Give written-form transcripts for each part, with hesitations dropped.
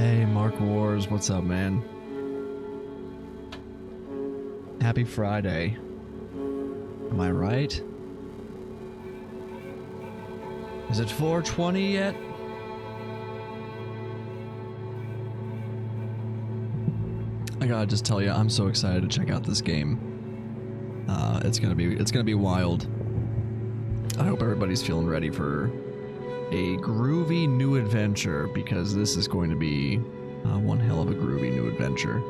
Hey, Mark Wars, what's up, man? Happy Friday. Am I right? Is it 4:20 yet? I gotta just tell you, I'm so excited to check out this game. It's gonna be wild. I hope everybody's feeling ready for a groovy new adventure, because this is going to be one hell of a groovy new adventure.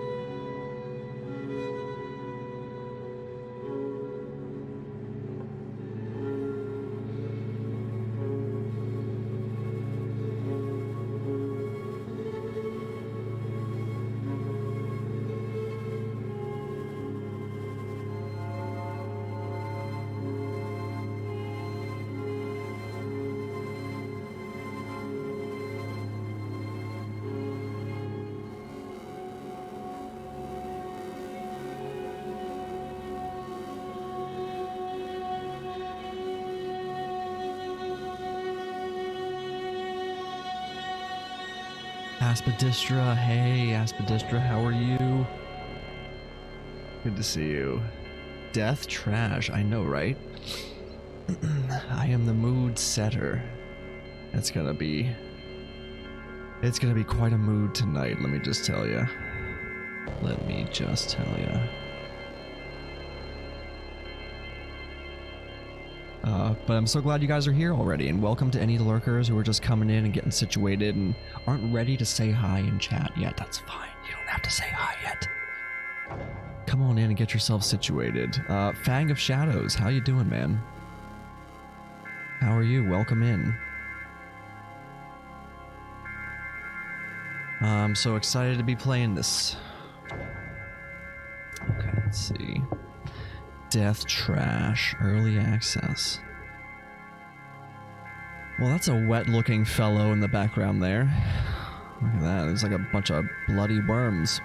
Aspidistra, hey Aspidistra, how are you? Good to see you. Death Trash, I know, right? I am the mood setter. It's gonna be quite a mood tonight, let me just tell you. Let me just tell you. But I'm so glad you guys are here already, and welcome to any lurkers who are just coming in and getting situated and aren't ready to say hi in chat yet. That's fine. You don't have to say hi yet. Come on in and get yourself situated. Fang of Shadows, how you doing, man? How are you? Welcome in. I'm so excited to be playing this. Okay, let's see. Death Trash, early access. Well, that's a wet-looking fellow in the background there. Look at that, there's like a bunch of bloody worms.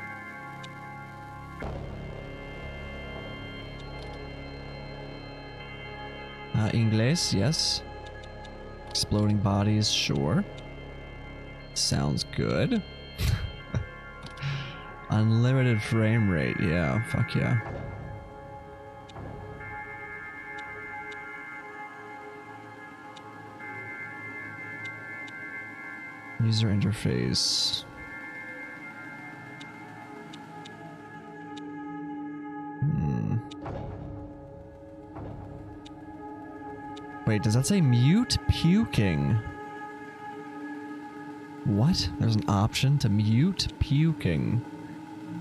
Inglés, yes. Exploding bodies, sure. Sounds good. Unlimited frame rate, yeah, fuck yeah. User interface. Wait, does that say mute puking? What? There's an option to mute puking.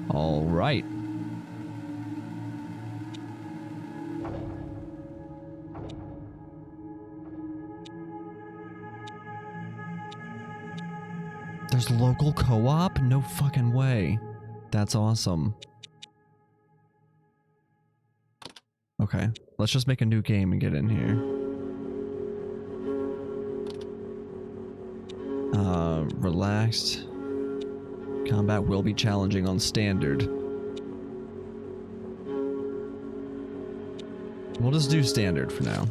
All right. There's local co-op? No fucking way. That's awesome. Okay, let's just make a new game and get in here. Relaxed. Combat will be challenging on standard. We'll just do standard for now.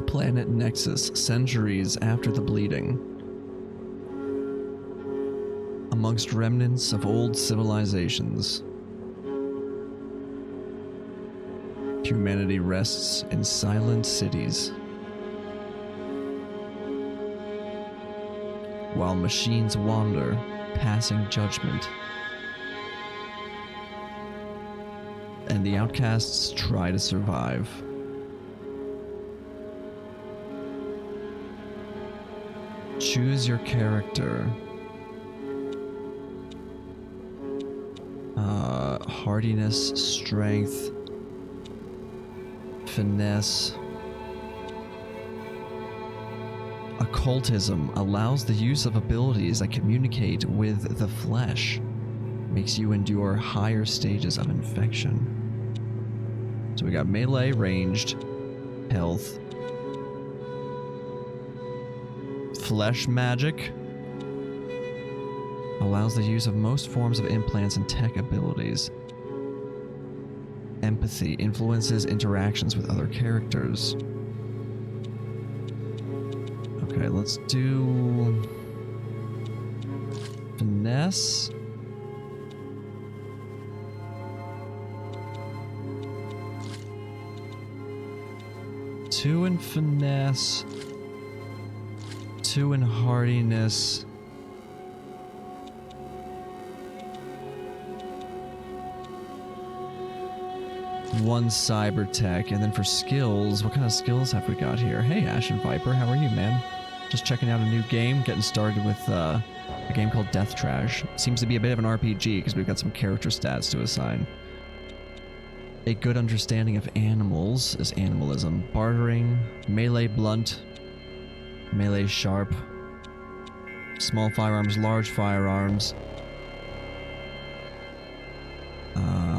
Planet Nexus, centuries after the bleeding. Amongst remnants of old civilizations, humanity rests in silent cities, while machines wander, passing judgment. And the outcasts try to survive. Choose your character. Hardiness, strength, finesse. Occultism allows the use of abilities that communicate with the flesh. Makes you endure higher stages of infection. So we got melee, ranged, health, flesh magic. Allows the use of most forms of implants and tech abilities. Empathy influences interactions with other characters. Okay, let's do finesse. Two in finesse. Two in hardiness. One cyber tech, and then for skills, what kind of skills have we got here? Hey, Ashen Viper, how are you, man? Just checking out a new game, getting started with a game called Death Trash. Seems to be a bit of an RPG because we've got some character stats to assign. A good understanding of animals is animalism. Bartering, melee blunt, melee sharp, small firearms, large firearms.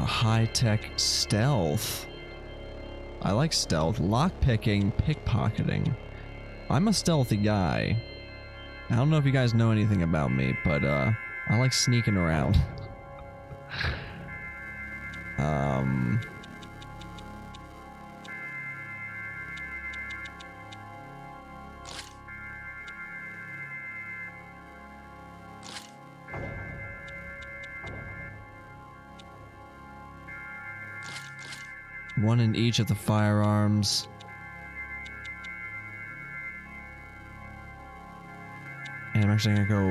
High-tech stealth. I like stealth. Lockpicking, pickpocketing. I'm a stealthy guy. I don't know if you guys know anything about me, but I like sneaking around. One in each of the firearms. And I'm actually gonna go...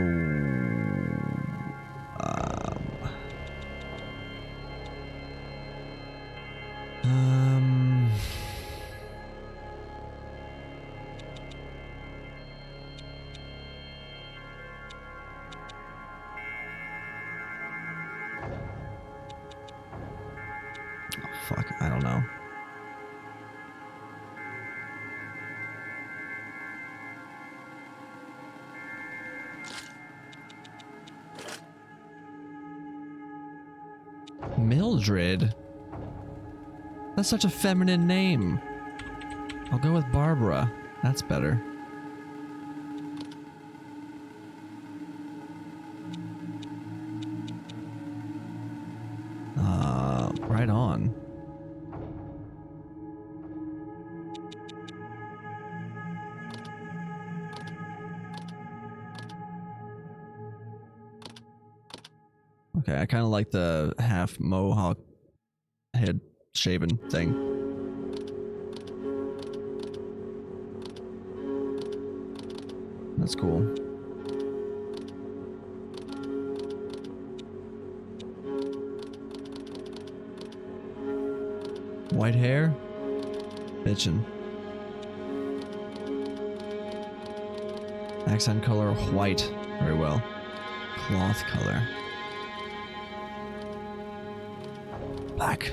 Fuck, I don't know. Mildred? That's such a feminine name. I'll go with Barbara. That's better. Right on. Okay, I kind of like the half mohawk head shaven thing. That's cool. White hair? Bitchin'. Accent color, white. Very well. Cloth color. Black.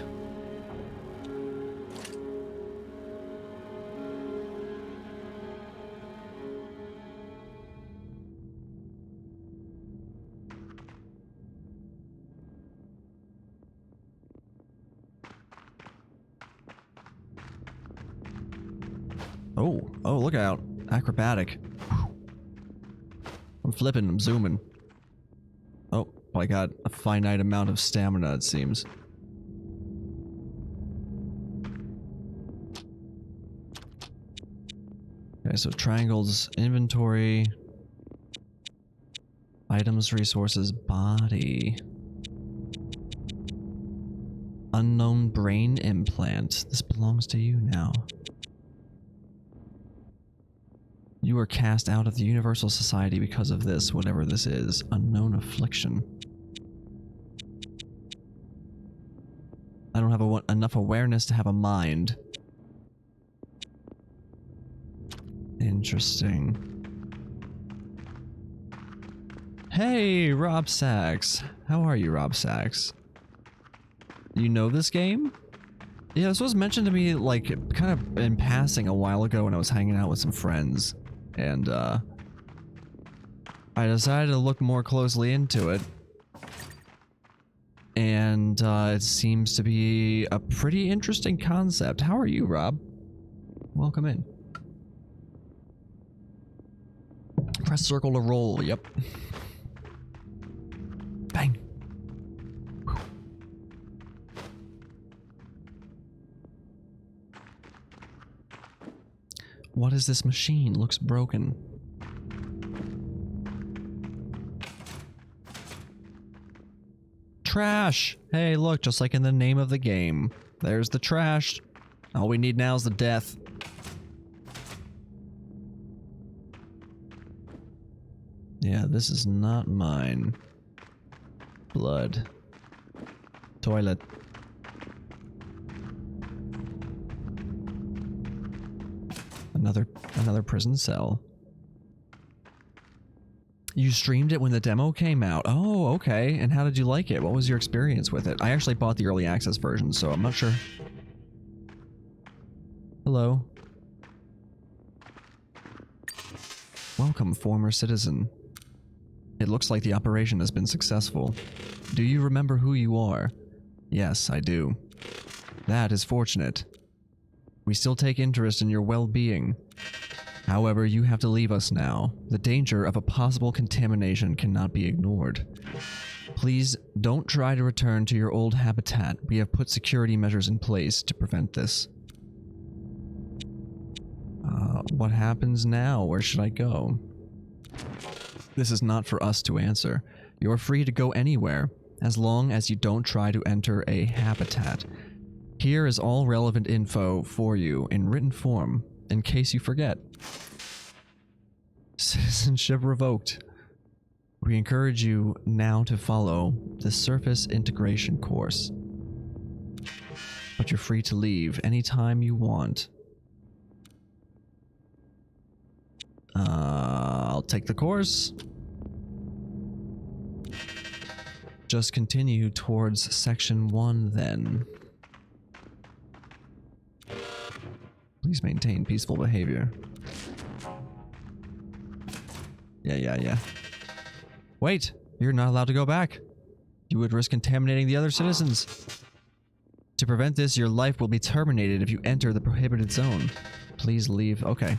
Oh, look out. Acrobatic. I'm flipping, I'm zooming. Oh, I got a finite amount of stamina, it seems. Okay, so triangles, inventory, items, resources, body. Unknown brain implant. This belongs to you now. You were cast out of the Universal Society because of this, whatever this is. Unknown affliction. I don't have enough awareness to have a mind. Interesting. Hey, Rob Sachs. How are you, Rob Sachs? You know this game? Yeah, this was mentioned to me, like, kind of in passing a while ago when I was hanging out with some friends. And, I decided to look more closely into it. And, it seems to be a pretty interesting concept. How are you, Rob? Welcome in. Press circle to roll, yep. Bang. What is this machine? Looks broken. trash. Hey, look, just like in the name of the game. There's the trash. All we need now is the death. Yeah, this is not mine. Blood. Toilet. Another prison cell. You streamed it when the demo came out. Oh, okay. And how did you like it? What was your experience with it? I actually bought the early access version, so I'm not sure. Hello. Welcome, former citizen. It looks like the operation has been successful. Do you remember who you are? Yes, I do. That is fortunate. We still take interest in your well-being. However, you have to leave us now. The danger of a possible contamination cannot be ignored. Please don't try to return to your old habitat. We have put security measures in place to prevent this. What happens now? Where should I go? This is not for us to answer. You're free to go anywhere, as long as you don't try to enter a habitat. Here is all relevant info for you in written form, in case you forget. Citizenship revoked. We encourage you now to follow the surface integration course. But you're free to leave anytime you want. I'll take the course. Just continue towards section 1 then. Please maintain peaceful behavior. Yeah. Wait! You're not allowed to go back. You would risk contaminating the other citizens. To prevent this, your life will be terminated if you enter the prohibited zone. Please leave. Okay.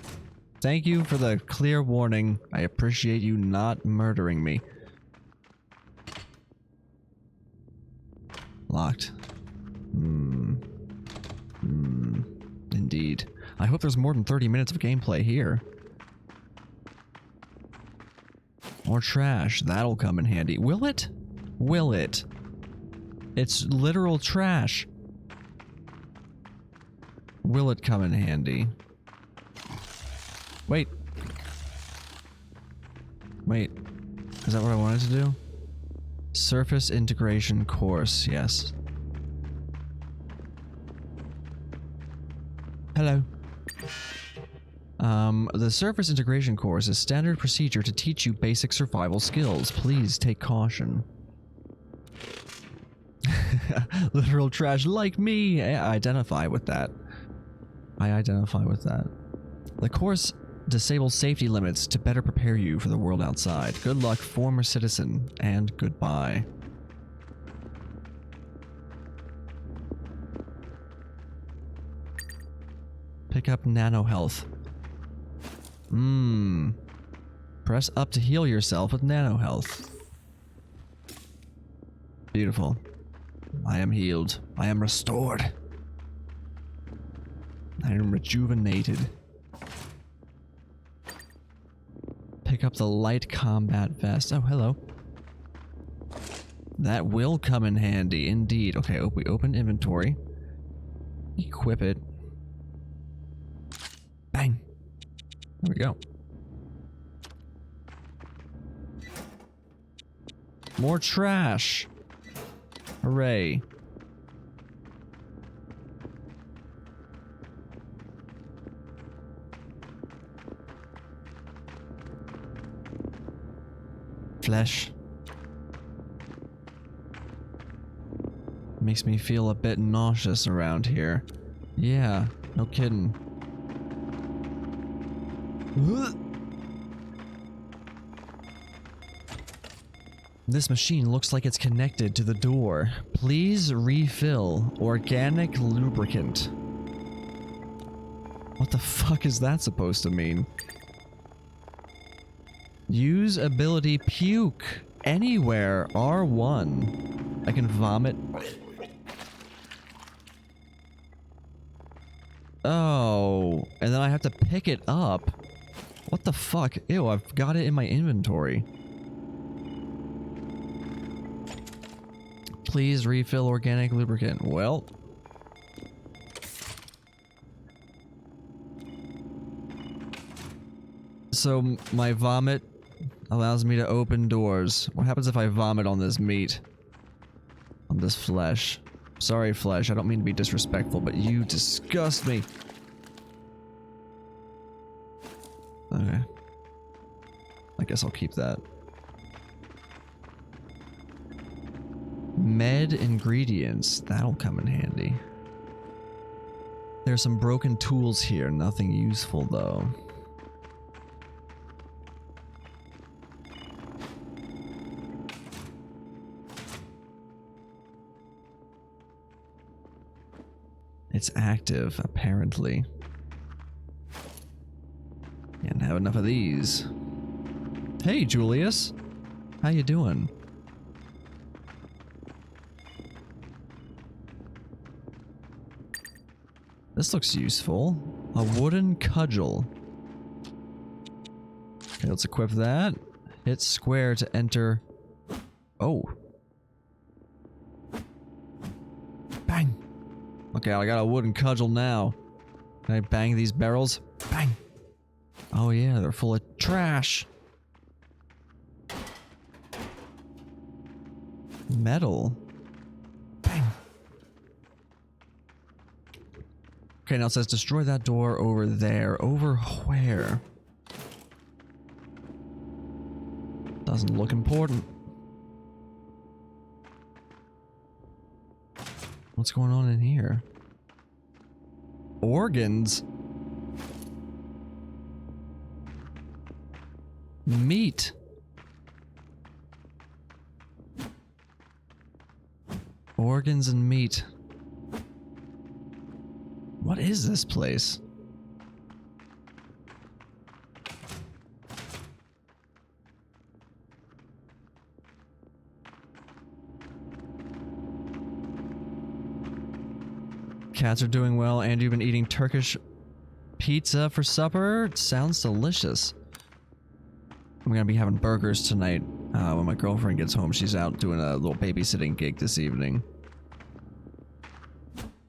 Thank you for the clear warning. I appreciate you not murdering me. Locked. Indeed. I hope there's more than 30 minutes of gameplay here. More trash. That'll come in handy. Will it? Will it? It's literal trash. Will it come in handy? Wait. Is that what I wanted to do? Surface integration course, yes. Hello. The surface integration course is standard procedure to teach you basic survival skills. Please take caution. Literal trash like me. I identify with that. The course disables safety limits to better prepare you for the world outside. Good luck, former citizen, and goodbye. Pick up nano health. Press up to heal yourself with nano health. Beautiful. I am healed. I am restored. I am rejuvenated. Pick up the light combat vest. Oh, hello. That will come in handy, indeed. Okay, we open inventory. Equip it. Bang. There we go. More trash. Hooray. Flesh. Makes me feel a bit nauseous around here. Yeah, no kidding. This machine looks like it's connected to the door. Please refill organic lubricant. What the fuck is that supposed to mean? Use ability puke. Anywhere. R1. I can vomit. Oh. And then I have to pick it up. What the fuck? Ew, I've got it in my inventory. Please refill organic lubricant. Well. So my vomit allows me to open doors. What happens if I vomit on this meat? On this flesh? Sorry, flesh. I don't mean to be disrespectful, but you disgust me. Okay. I guess I'll keep that. Med ingredients. That'll come in handy. There's some broken tools here. Nothing useful, though. It's active, apparently. Can't have enough of these. Hey, Julius. How you doing? This looks useful. A wooden cudgel. Okay, let's equip that. Hit square to enter. Oh. Bang. Okay, I got a wooden cudgel now. Can I bang these barrels? Bang. Oh yeah, they're full of trash. Metal. Bang. Okay, now it says destroy that door over there. Over where? Doesn't look important. What's going on in here? Organs? Meat. Organs and meat. What is this place? Cats are doing well, and you've been eating Turkish pizza for supper? It sounds delicious. I'm gonna be having burgers tonight. When my girlfriend gets home, she's out doing a little babysitting gig this evening.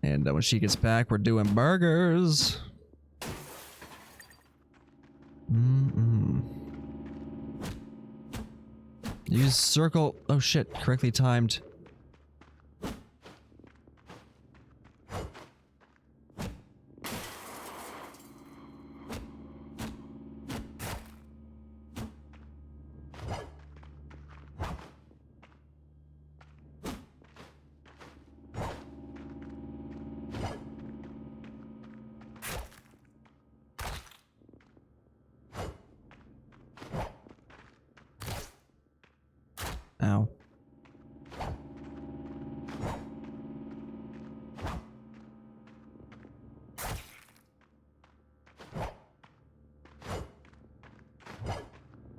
And when she gets back, we're doing burgers. Use circle. Oh shit, correctly timed. Ow.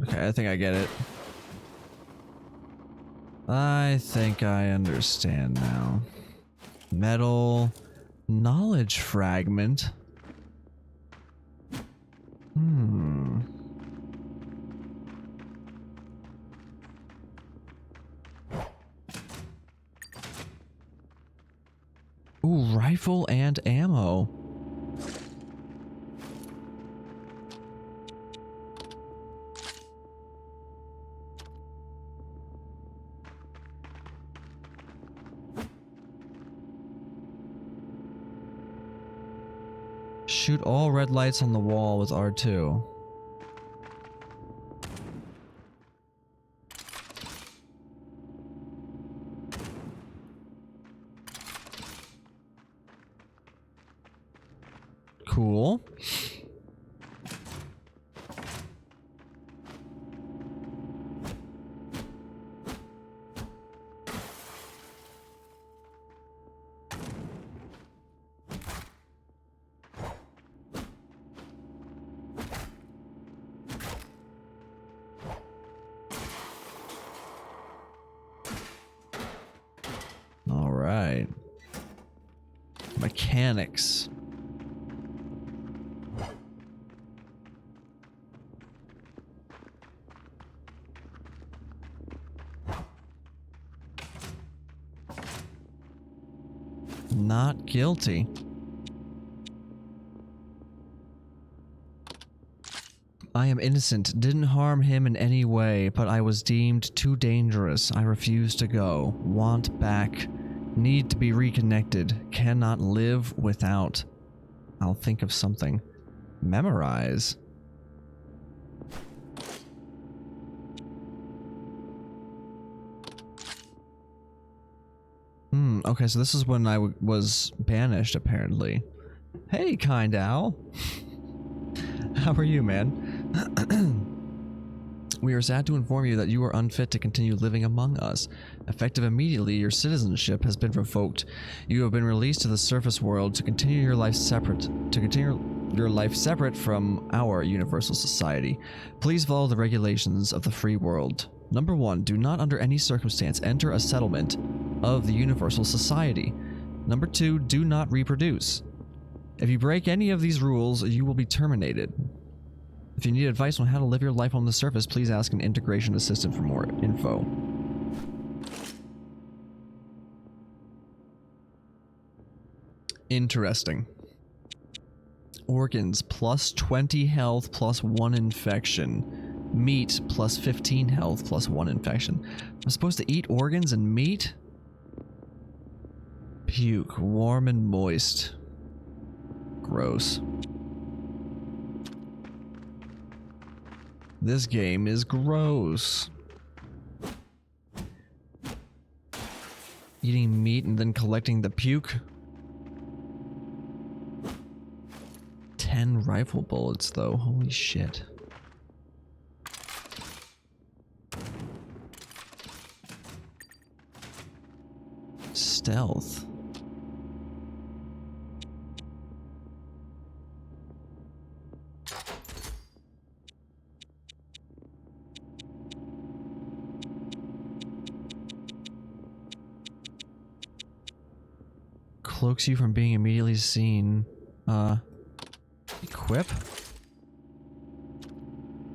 Okay, I think I get it. I think I understand now. Metal knowledge fragment. Ooh, rifle and ammo. Shoot all red lights on the wall with R2. Cool. All right. Mechanics. Not guilty. I am innocent, didn't harm him in any way, but I was deemed too dangerous. I refuse to go. Want back. Need to be reconnected. Cannot live without. I'll think of something. Memorize. Okay, so this is when I was banished, apparently. Hey, kind owl. How are you, man? We are sad to inform you that you are unfit to continue living among us. Effective immediately, your citizenship has been revoked. You have been released to the surface world to continue your life separate from our universal society. Please follow the regulations of the free world. Number 1, do not under any circumstance enter a settlement of the universal society. Number 2, do not reproduce. If you break any of these rules, you will be terminated. If you need advice on how to live your life on the surface, please ask an integration assistant for more info. Interesting. Organs, plus 20 health, plus 1 infection. Meat, plus 15 health, plus 1 infection. I'm supposed to eat organs and meat? Puke, warm and moist. Gross. This game is gross. Eating meat and then collecting the puke. 10 rifle bullets though, holy shit. Stealth. Cloaks you from being immediately seen. Equip?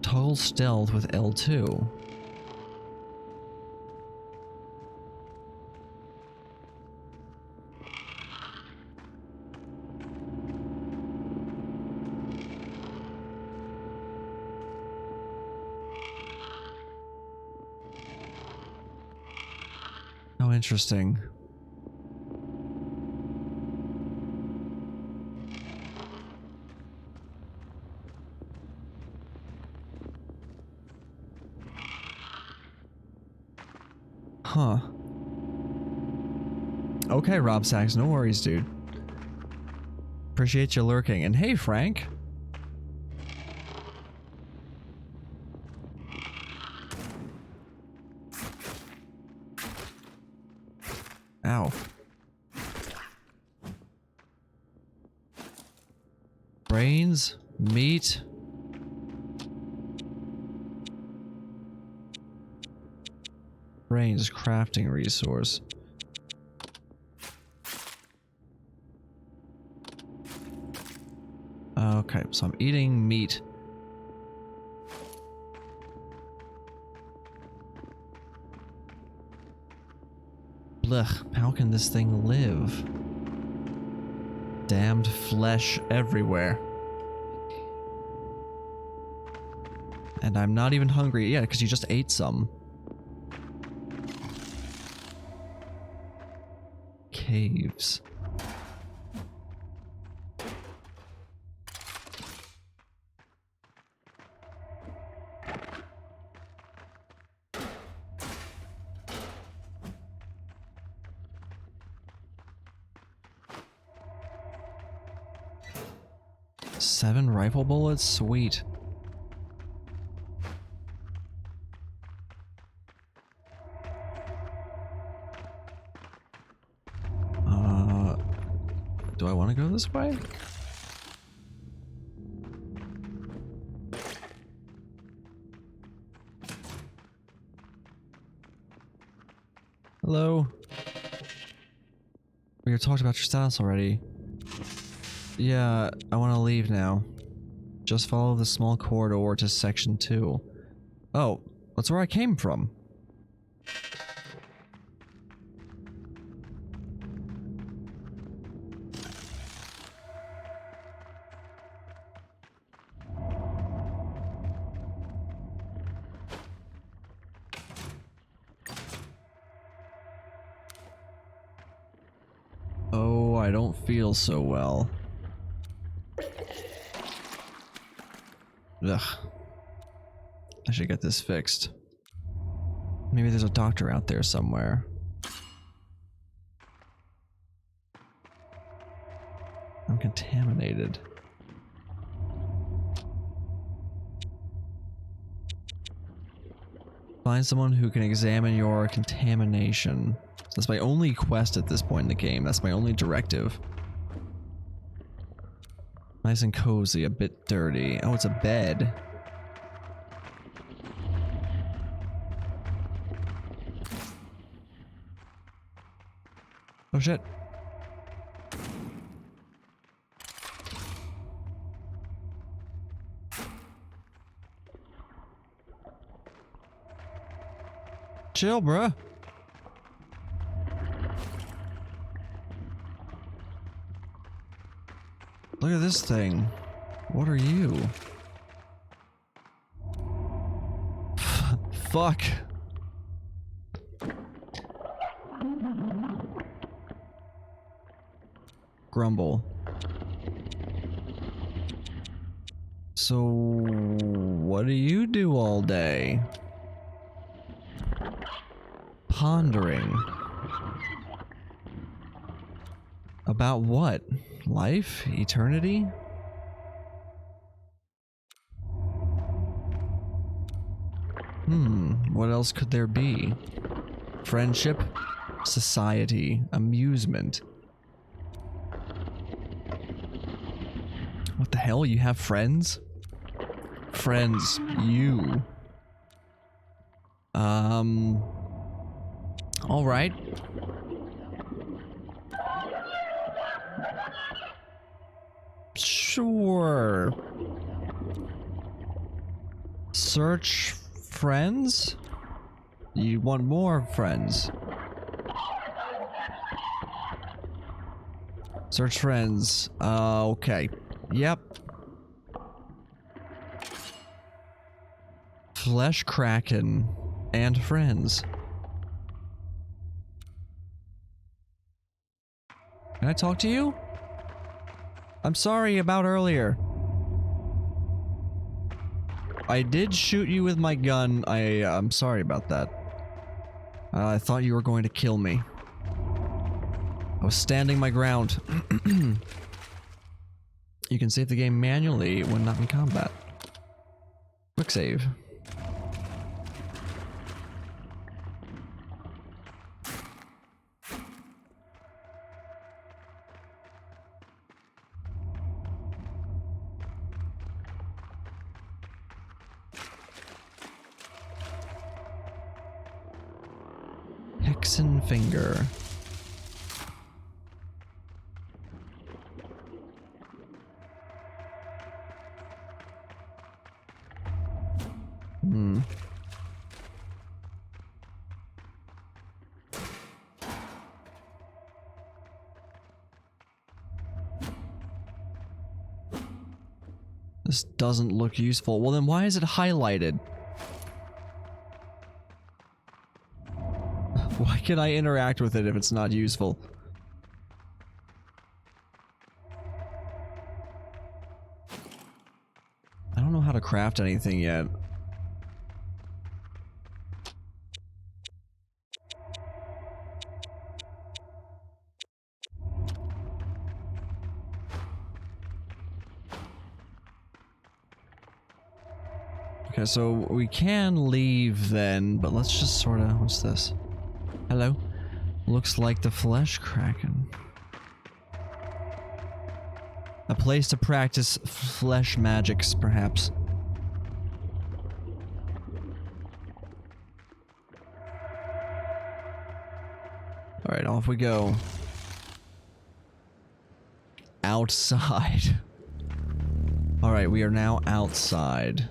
Toggle stealth with L2. Oh, interesting. Huh. Okay, Rob Sachs, no worries, dude. Appreciate you lurking. And hey, Frank. Ow. Brains, meat. Brains, crafting resource. Okay, so I'm eating meat. Blech, how can this thing live? Damned flesh everywhere. And I'm not even hungry. Yeah, because you just ate some. Caves. Seven rifle bullets? Sweet. Do I want to go this way? Hello? We talked about your status already. Yeah, I want to leave now. Just follow the small corridor to section 2. Oh, that's where I came from. Oh, I don't feel so well. Ugh. I should get this fixed. Maybe there's a doctor out there somewhere. I'm contaminated. Find someone who can examine your contamination. That's my only quest at this point in the game. That's my only directive. Nice and cozy, a bit dirty. Oh, it's a bed. Oh shit. Chill, bruh. Look at this thing. What are you? Fuck. Grumble. So, what do you do all day? Pondering. About what? Life? Eternity? What else could there be? Friendship? Society? Amusement? What the hell? You have friends? Friends, you. Alright. Sure. Search friends? You want more friends? Search friends. Okay. Yep. Flesh Kraken and friends. Can I talk to you? I'm sorry about earlier. I did shoot you with my gun. I'm sorry about that. I thought you were going to kill me. I was standing my ground. You can save the game manually when not in combat. Quick save. Hexen finger. This doesn't look useful. Well, then why is it highlighted? Why can I interact with it if it's not useful? I don't know how to craft anything yet. Okay, so we can leave then, but let's just sort of... What's this? Hello? Looks like the Flesh Kraken. A place to practice flesh magics, perhaps. Alright, off we go. Outside. Alright, we are now outside.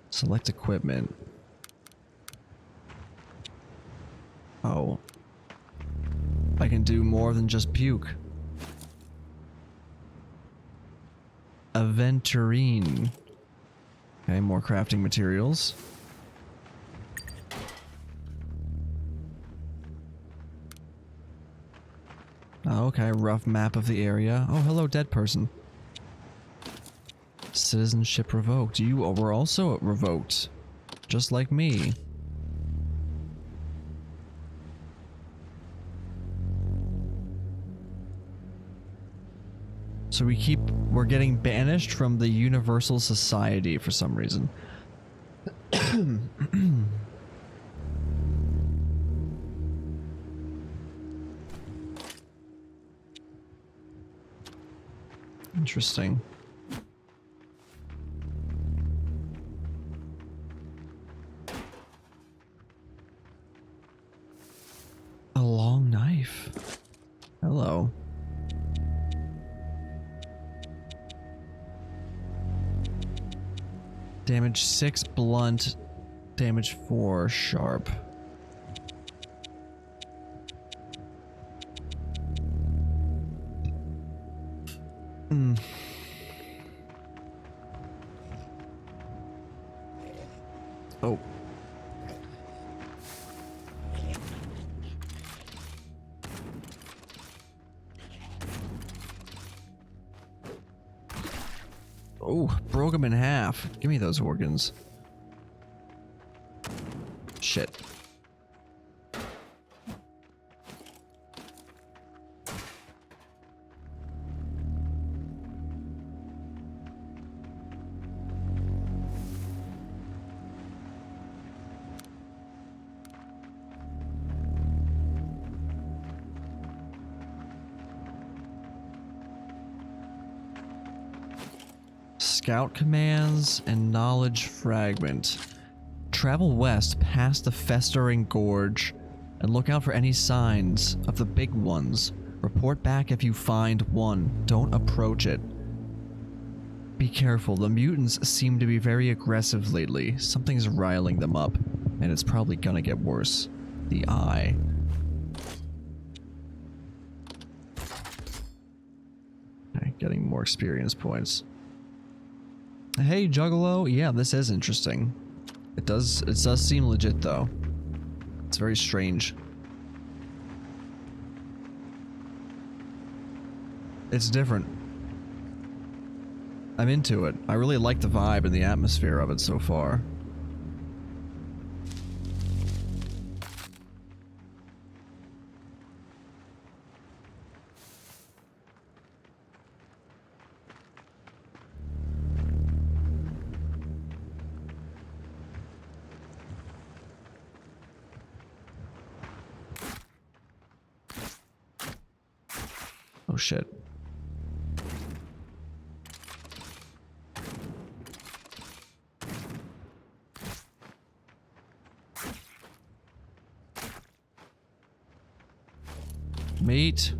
Select equipment. Oh. I can do more than just puke. Aventurine. Okay, more crafting materials. Okay, rough map of the area. Oh, hello, dead person. Citizenship revoked. You were also revoked. Just like me. So we're getting banished from the Universal Society for some reason. Interesting. A long knife. Hello. Damage 6 blunt, damage 4 sharp. Oh. Oh, broke him in half. Give me those organs. Shit. Scout commands and knowledge fragment. Travel west past the festering gorge and look out for any signs of the big ones. Report back if you find one. Don't approach it. Be careful, the mutants seem to be very aggressive lately. Something's riling them up, and it's probably gonna get worse. The eye. Okay, getting more experience points. Hey, Juggalo. Yeah, this is interesting. It does seem legit, though. It's very strange. It's different. I'm into it. I really like the vibe and the atmosphere of it so far. Oh shit. Meat.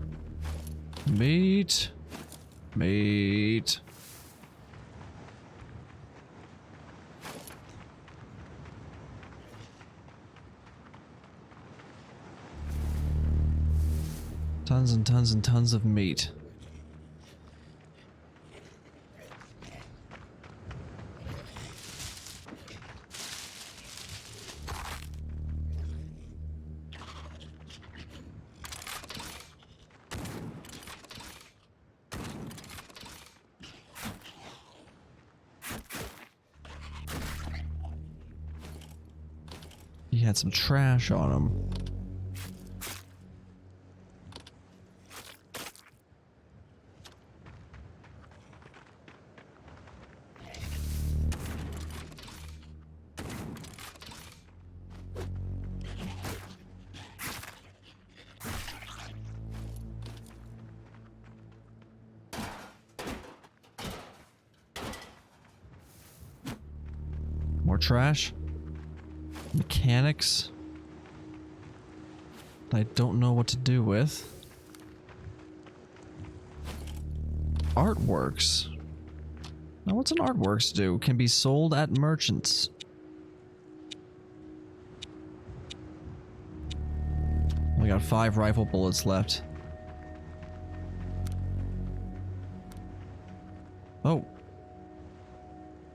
Meat. Meat. Tons and tons and tons of meat. He had some trash on him. More trash. Mechanics that I don't know what to do with. Artworks. Now what's an artworks do? Can be sold at merchants. We got 5 rifle bullets left. Oh.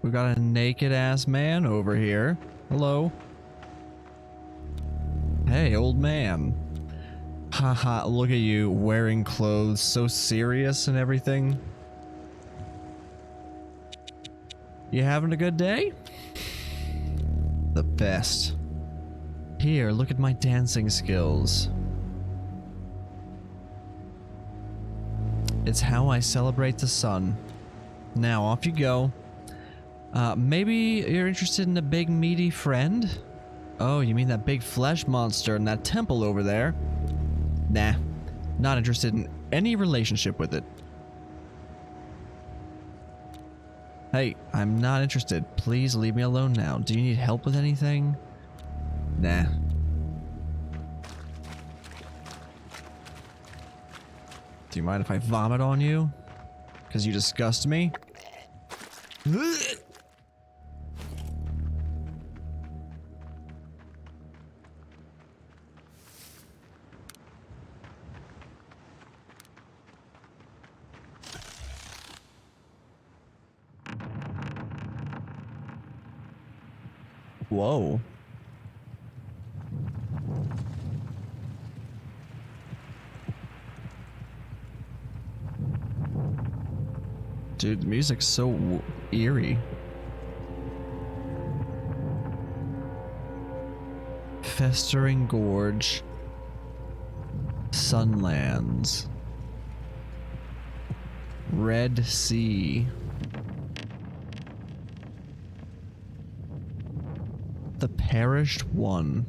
We got a naked ass man over here. Hello. Hey, old man. Haha, look at you wearing clothes so serious and everything. You having a good day? The best. Here, look at my dancing skills. It's how I celebrate the sun. Now, off you go. Maybe you're interested in a big meaty friend? Oh, you mean that big flesh monster in that temple over there? Nah, not interested in any relationship with it. Hey, I'm not interested. Please leave me alone now. Do you need help with anything? Nah. Do you mind if I vomit on you? Because you disgust me? Whoa. Dude, the music's so eerie. Festering Gorge. Sunlands. Red Sea. The Perished One.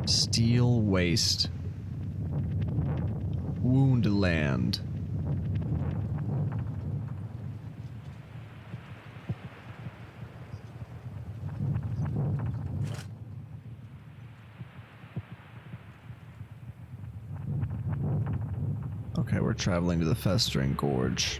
Steel Waste. Woundland. Okay, we're traveling to the Festering Gorge.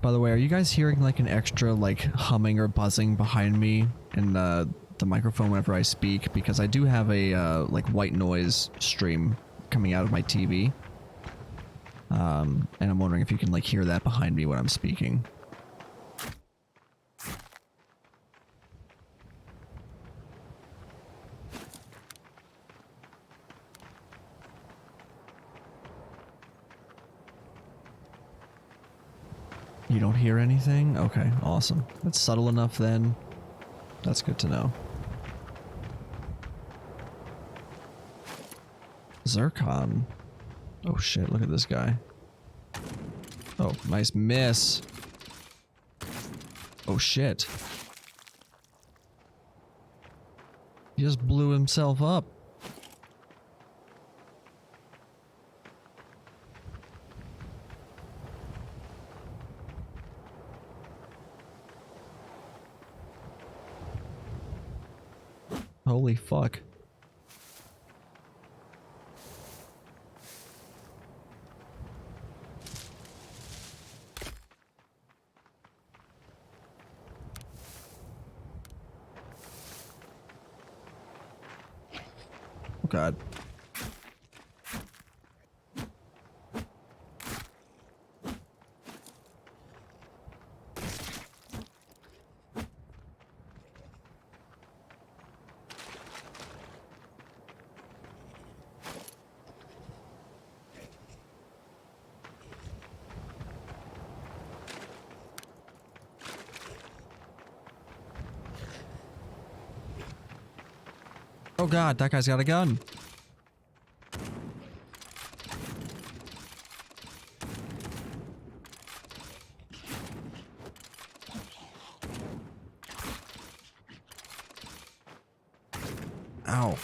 By the way, are you guys hearing like an extra like humming or buzzing behind me in the microphone whenever I speak? Because I do have a like white noise stream coming out of my TV. And I'm wondering if you can like hear that behind me when I'm speaking. You don't hear anything? Okay, awesome. That's subtle enough then. That's good to know. Zircon. Oh shit, look at this guy. Oh, nice miss. Oh shit. He just blew himself up. Holy fuck. Oh god. Oh god, that guy's got a gun. Ow.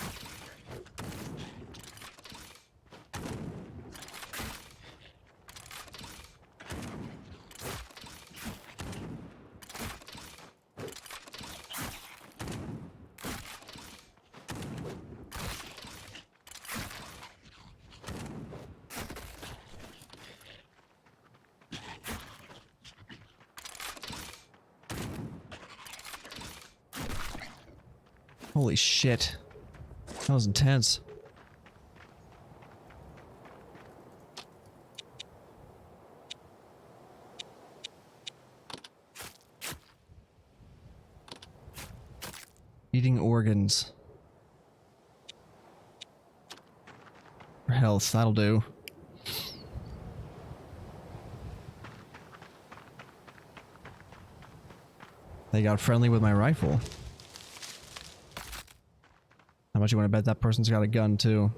Holy shit. That was intense. Eating organs. For health, that'll do. They got friendly with my rifle. How much you want to bet that person's got a gun too?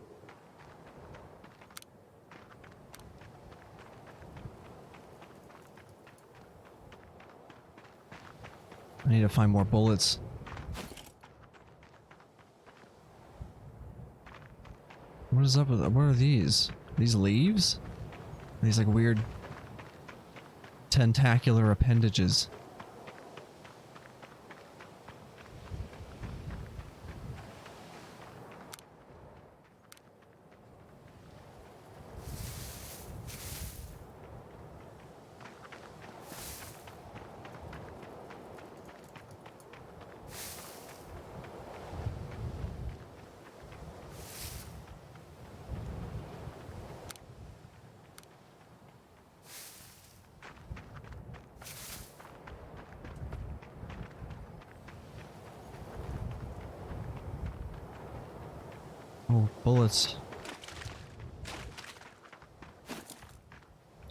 I need to find more bullets. What is up with... what are these? These leaves? These like weird tentacular appendages. Oh, bullets.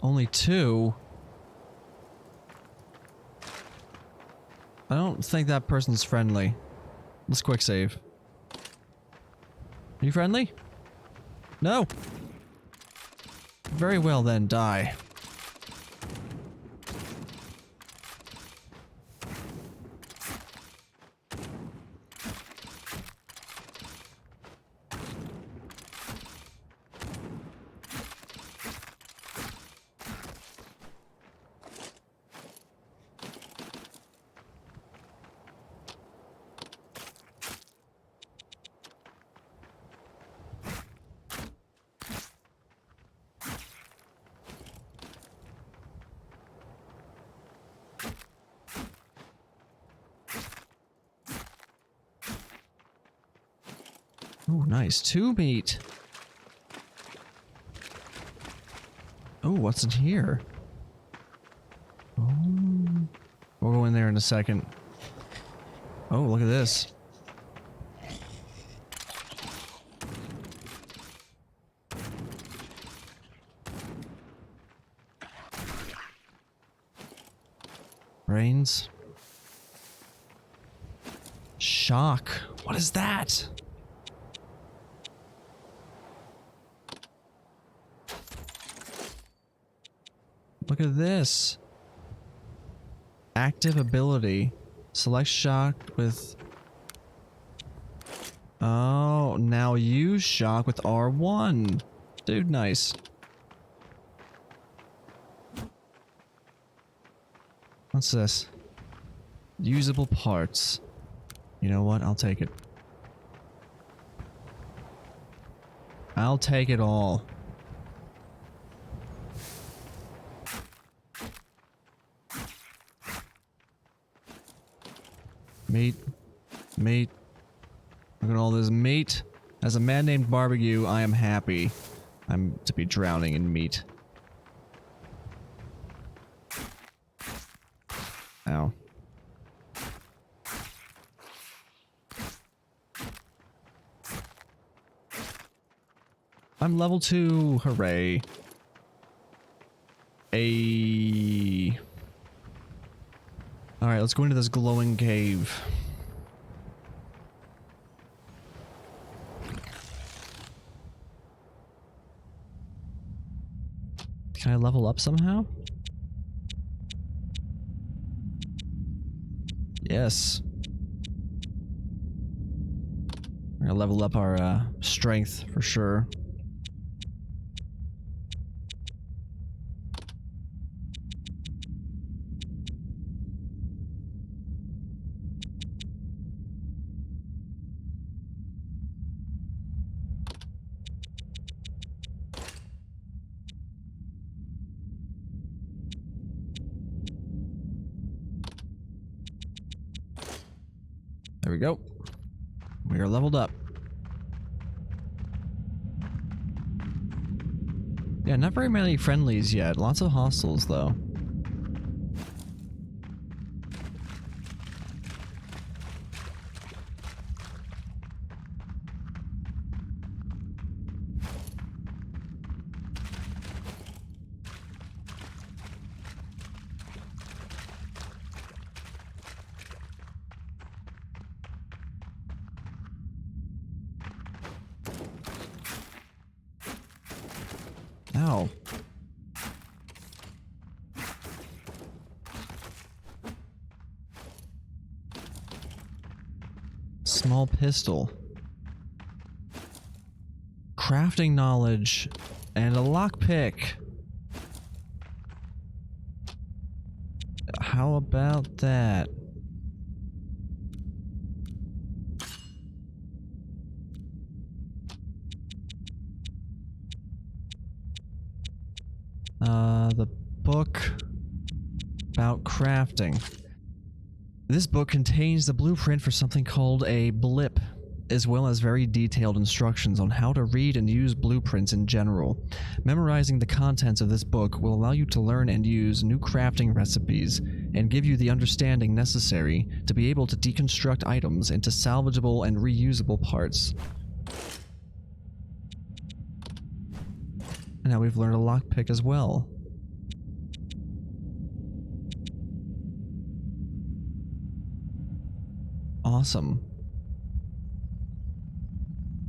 Only 2? I don't think that person's friendly. Let's quick save. Are you friendly? No! Very well then, die. Oh, nice. 2 meat. Oh, what's in here? Oh. We'll go in there in a second. Oh, look at this. Brains. Shock. What is that? Look at this. Active ability. Select shock with... oh, now use shock with R1. Dude, nice. What's this? Usable parts. You know what? I'll take it. I'll take it all. Meat. Meat. Look at all this meat. As a man named Barbegue, I am happy. I'm to be drowning in meat. Ow. I'm level 2. Hooray. Alright, let's go into this glowing cave. Can I level up somehow? Yes. We're gonna level up our strength for sure. There we go. We are leveled up. Yeah, not very many friendlies yet. Lots of hostiles, though. Ow. Small pistol. Crafting knowledge. And a lockpick. How about that? The book about crafting. This book contains the blueprint for something called a blip, as well as very detailed instructions on how to read and use blueprints in general. Memorizing the contents of this book will allow you to learn and use new crafting recipes, and give you the understanding necessary to be able to deconstruct items into salvageable and reusable parts. And now we've learned a lockpick as well. Awesome.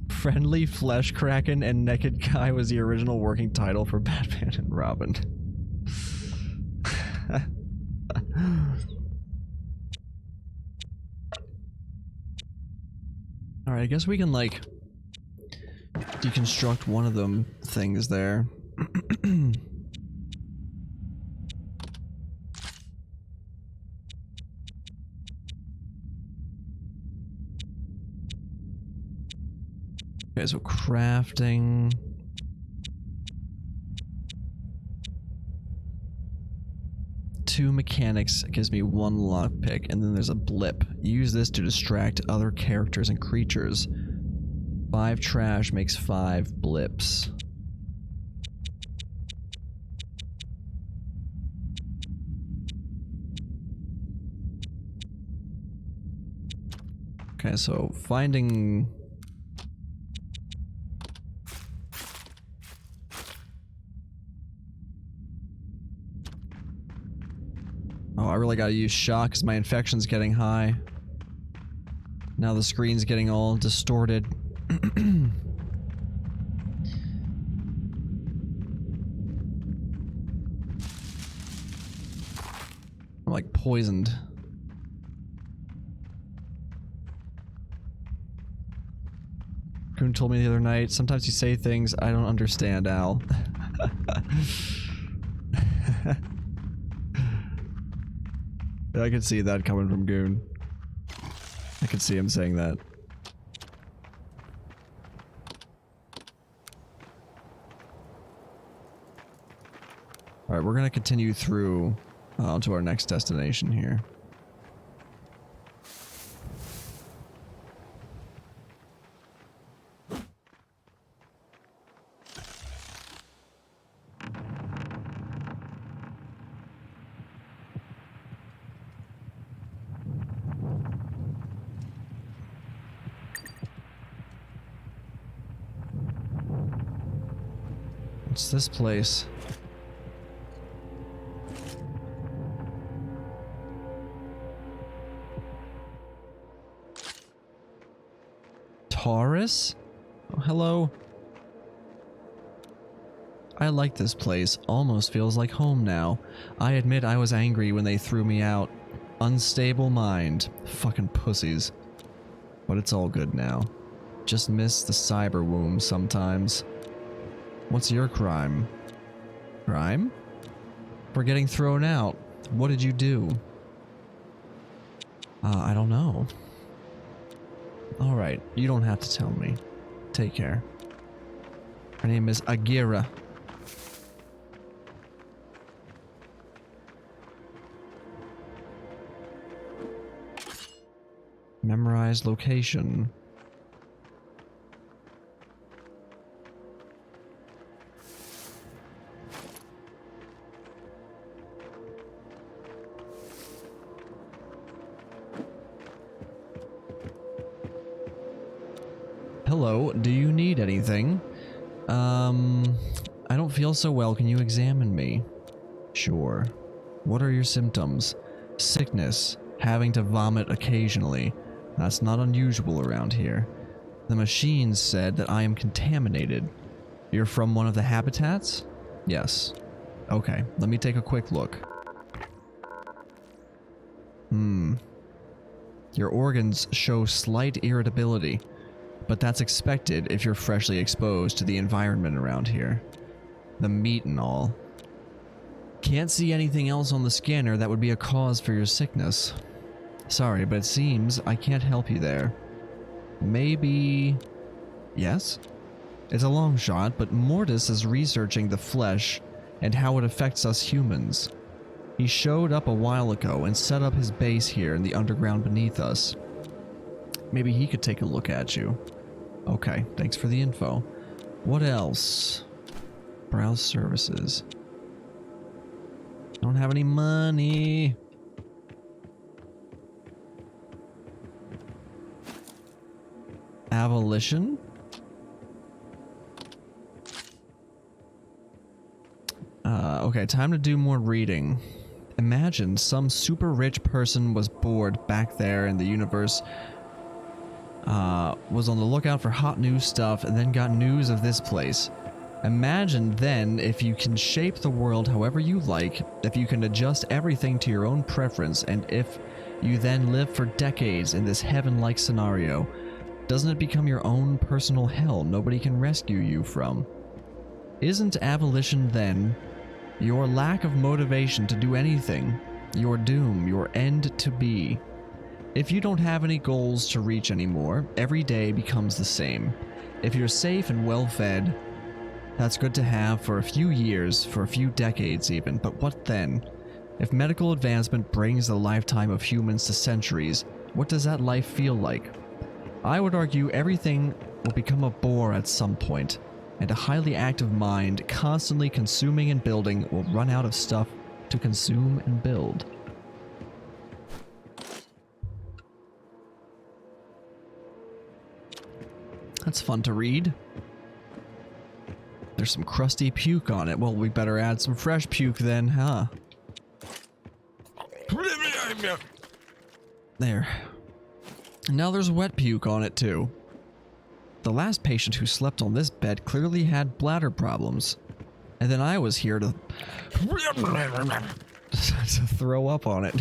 Friendly Flesh Kraken and Naked Guy was the original working title for Batman and Robin. Alright, I guess we can, like, deconstruct one of them things there. Okay, so crafting. Two mechanics gives me one lockpick, and then there's a blip. Use this to distract other characters and creatures. 5 trash makes 5 blips. Okay, so finding... Oh, I really gotta use shock because my infection's getting high. Now the screen's getting all distorted. I'm like poisoned. Coon told me the other night, sometimes you say things I don't understand, Al. I could see that coming from Goon. I could see him saying that. Alright, we're gonna continue through to our next destination here. What's this place? Taurus? Oh, hello. I like this place. Almost feels like home now. I admit I was angry when they threw me out. Unstable mind. Fucking pussies. But it's all good now. Just miss the cyber womb sometimes. What's your crime? Crime? For getting thrown out. What did you do? I don't know. Alright, you don't have to tell me. Take care. Her name is Agira. Memorize location. Hello, do you need anything? I don't feel so well. Can you examine me? Sure. What are your symptoms? Sickness, having to vomit occasionally. That's not unusual around here. The machines said that I am contaminated. You're from one of the habitats? Yes. Okay, let me take a quick look. Your organs show slight irritability, but that's expected if you're freshly exposed to the environment around here. The meat and all. Can't see anything else on the scanner that would be a cause for your sickness. Sorry, but it seems I can't help you there. Maybe... Yes? It's a long shot, but Mortis is researching the flesh and how it affects us humans. He showed up a while ago and set up his base here in the underground beneath us. Maybe he could take a look at you. Okay, thanks for the info. What else? Browse services. Don't have any money. Abolition? Okay, time to do more reading. Imagine some super rich person was bored back there in the universe, was on the lookout for hot new stuff, and then got news of this place. Imagine then if you can shape the world however you like, if you can adjust everything to your own preference, and if you then live for decades in this heaven-like scenario. Doesn't it become your own personal hell nobody can rescue you from? Isn't abolition then your lack of motivation to do anything, your doom, your end to be? If you don't have any goals to reach anymore, every day becomes the same. If you're safe and well-fed, that's good to have for a few years, for a few decades even, but what then? If medical advancement brings the lifetime of humans to centuries, what does that life feel like? I would argue everything will become a bore at some point, and a highly active mind constantly consuming and building will run out of stuff to consume and build. That's fun to read. There's some crusty puke on it. Well, we better add some fresh puke then, huh? There. And now there's wet puke on it too. The last patient who slept on this bed clearly had bladder problems. And then I was here to throw up on it.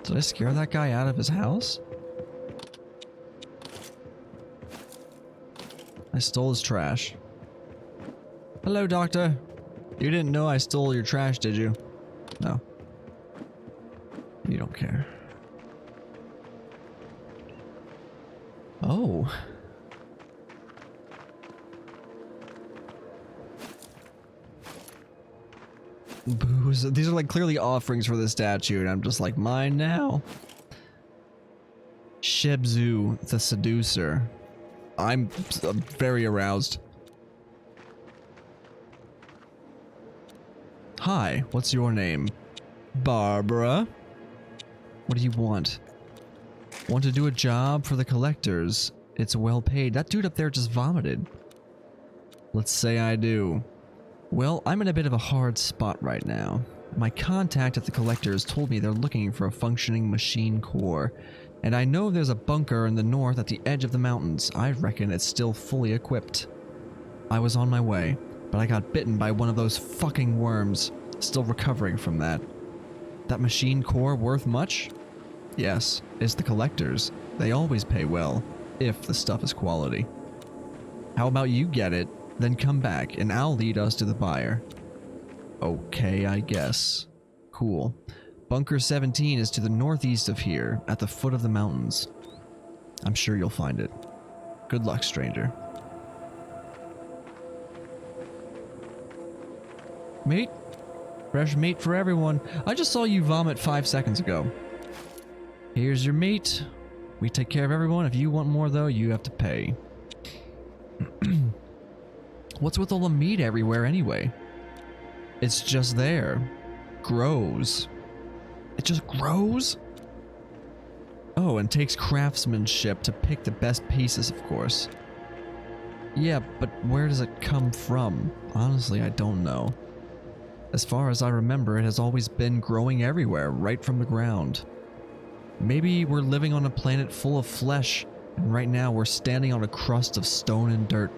Did I scare that guy out of his house? I stole his trash. Hello, doctor. You didn't know I stole your trash, did you? No. You don't care. Oh. Booze. These are like clearly offerings for the statue, and I'm just like, mine now. Shebzu, the seducer. I'm very aroused. Hi, what's your name? Barbara? What do you want? Want to do a job for the collectors? It's well paid. That dude up there just vomited. Let's say I do. Well, I'm in a bit of a hard spot right now. My contact at the collectors told me they're looking for a functioning machine core. And I know there's a bunker in the north at the edge of the mountains. I reckon it's still fully equipped. I was on my way, but I got bitten by one of those fucking worms. Still recovering from that. That machine core worth much? Yes, it's the collectors. They always pay well, if the stuff is quality. How about you get it, then come back, and I'll lead us to the buyer. Okay, I guess. Cool. Bunker 17 is to the northeast of here, at the foot of the mountains. I'm sure you'll find it. Good luck, stranger. Meat? Fresh meat for everyone. I just saw you vomit 5 seconds ago. Here's your meat. We take care of everyone. If you want more, though, you have to pay. What's with all the meat everywhere anyway? It's just there. Grows. It just grows? Oh, and takes craftsmanship to pick the best pieces, of course. Yeah, but where does it come from? Honestly, I don't know. As far as I remember, it has always been growing everywhere, right from the ground. Maybe we're living on a planet full of flesh, and right now we're standing on a crust of stone and dirt.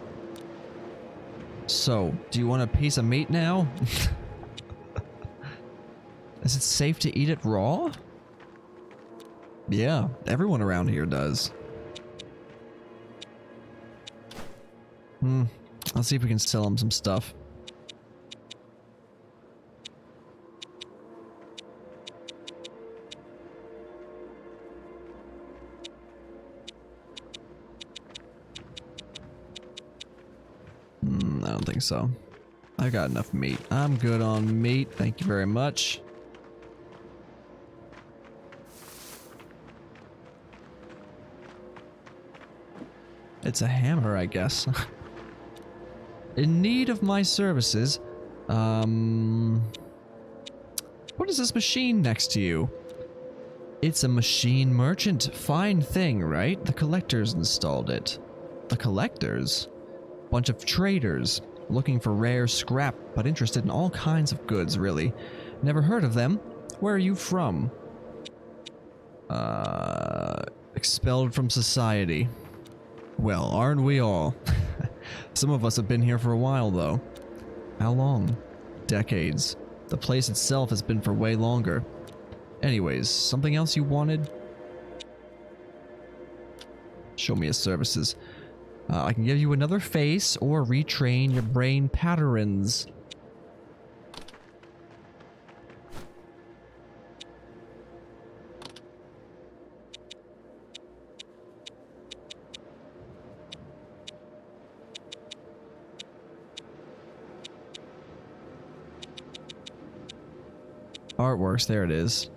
So, do you want a piece of meat now? Is it safe to eat it raw? Yeah, everyone around here does. Let's see if we can sell him some stuff. I don't think so. I got enough meat. I'm good on meat. Thank you very much. It's a hammer, I guess. In need of my services. What is this machine next to you? It's a machine merchant. Fine thing, right? The collectors installed it. The collectors? Bunch of traders. Looking for rare scrap, but interested in all kinds of goods, really. Never heard of them. Where are you from? Expelled from society. Well, aren't we all? Some of us have been here for a while, though. How long? Decades. The place itself has been for way longer. Anyways, something else you wanted? Show me your services. I can give you another face or retrain your brain patterns. Artworks, there it is.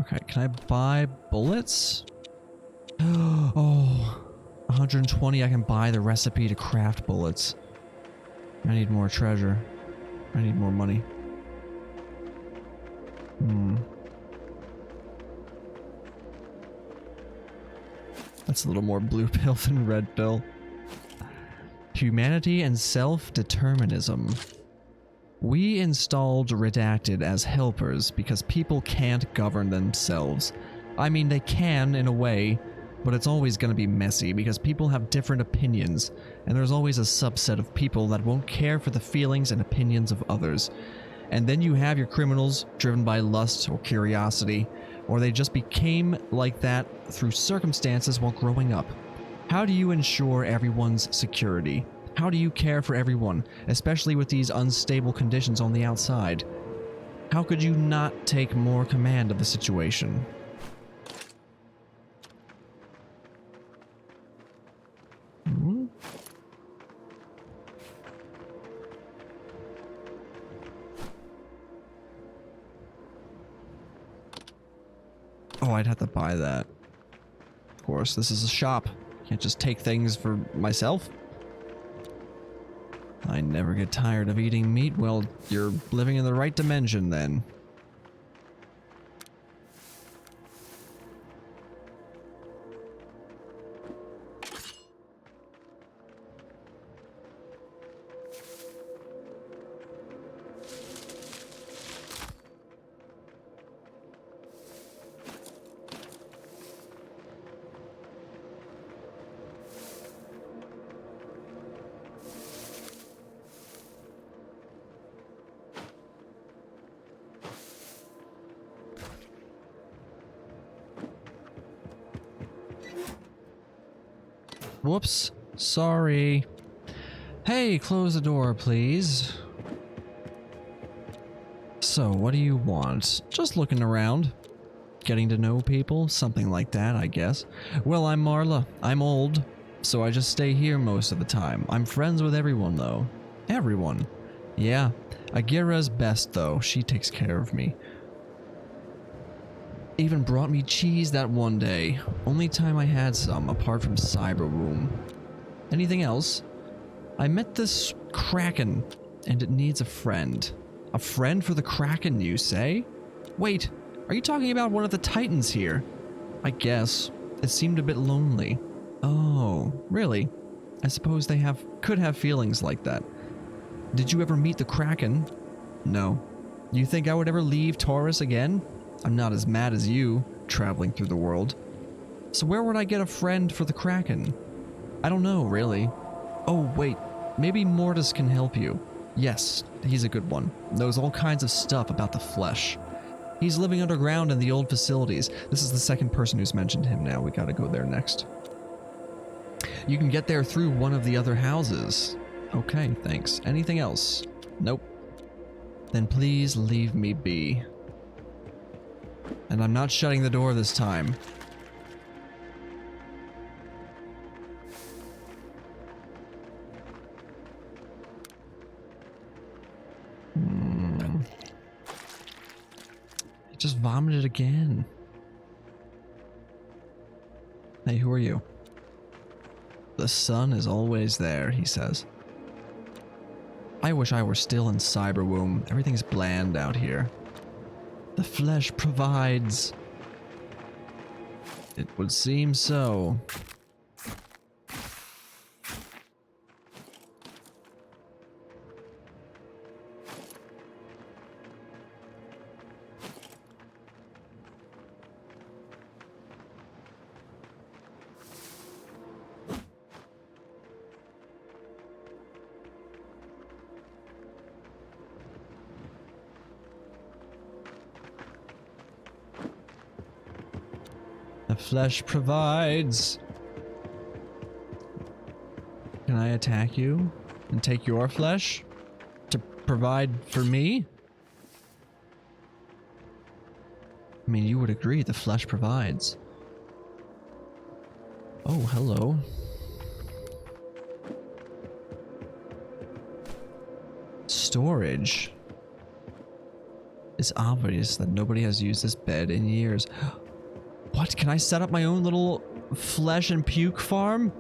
Okay, can I buy bullets? Oh, 120, I can buy the recipe to craft bullets. I need more treasure. I need more money. That's a little more blue pill than red pill. Humanity and self-determinism. We installed Redacted as helpers because people can't govern themselves. I mean, they can in a way, but it's always going to be messy because people have different opinions, and there's always a subset of people that won't care for the feelings and opinions of others. And then you have your criminals driven by lust or curiosity, or they just became like that through circumstances while growing up. How do you ensure everyone's security? How do you care for everyone, especially with these unstable conditions on the outside? How could you not take more command of the situation? Oh, I'd have to buy that. Of course, this is a shop. Can't just take things for myself. I never get tired of eating meat. Well, you're living in the right dimension then. Whoops. Sorry. Hey, close the door, please. So, what do you want? Just looking around. Getting to know people? Something like that, I guess. Well, I'm Marla. I'm old, so I just stay here most of the time. I'm friends with everyone, though. Everyone. Yeah. Agira's best, though. She takes care of me. Even brought me cheese that one day. Only time I had some, apart from Cyberwomb. Anything else? I met this Kraken, and it needs a friend. A friend for the Kraken, you say? Wait, are you talking about one of the Titans here? I guess. It seemed a bit lonely. Oh, really? I suppose they could have feelings like that. Did you ever meet the Kraken? No. You think I would ever leave Taurus again? I'm not as mad as you, traveling through the world. So where would I get a friend for the Kraken? I don't know, really. Oh, wait. Maybe Mortis can help you. Yes, he's a good one. Knows all kinds of stuff about the flesh. He's living underground in the old facilities. This is the second person who's mentioned him now. We gotta go there next. You can get there through one of the other houses. Okay, thanks. Anything else? Nope. Then please leave me be. And I'm not shutting the door this time. He just vomited again. Hey, who are you? The sun is always there, he says. I wish I were still in Cyberwomb. Everything's bland out here. The flesh provides. It would seem so. The flesh provides. Can I attack you and take your flesh to provide for me? I mean, you would agree the flesh provides. Oh, hello. Storage. It's obvious that nobody has used this bed in years. What? Can I set up my own little flesh and puke farm?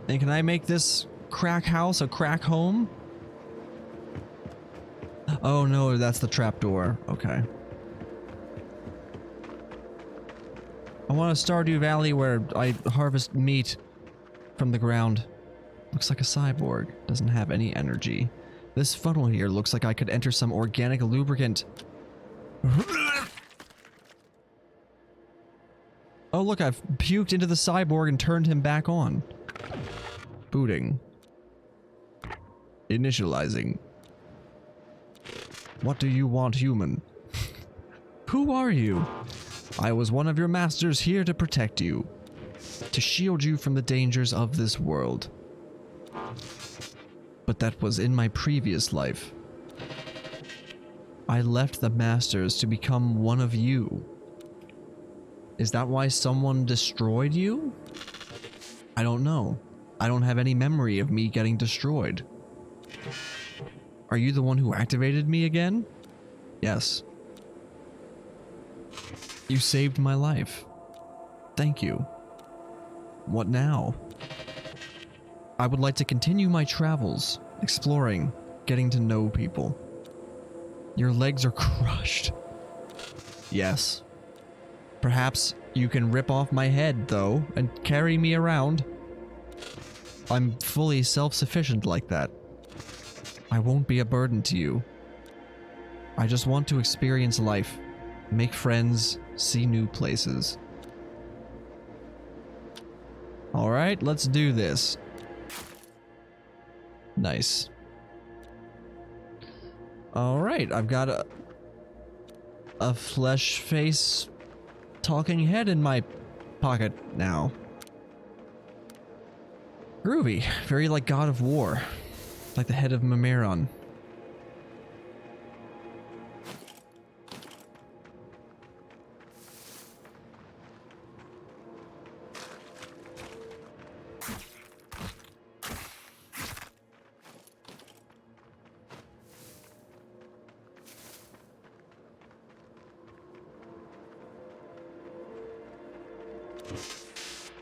And can I make this crack house a crack home? Oh no, that's the trapdoor. Okay. I want a Stardew Valley where I harvest meat from the ground. Looks like a cyborg. Doesn't have any energy. This funnel here looks like I could enter some organic lubricant. Oh look, I've puked into the cyborg and turned him back on. Booting. Initializing. What do you want, human? Who are you? I was one of your masters here to protect you. To shield you from the dangers of this world. But that was in my previous life. I left the masters to become one of you. Is that why someone destroyed you? I don't know. I don't have any memory of me getting destroyed. Are you the one who activated me again? Yes. You saved my life. Thank you. What now? I would like to continue my travels, exploring, getting to know people. Your legs are crushed. Yes. Perhaps you can rip off my head, though, and carry me around. I'm fully self-sufficient like that. I won't be a burden to you. I just want to experience life, make friends, see new places. Alright, let's do this. Nice. Alright, I've got a flesh face talking head in my pocket now. Groovy. Very like God of War. Like the head of Mimeron.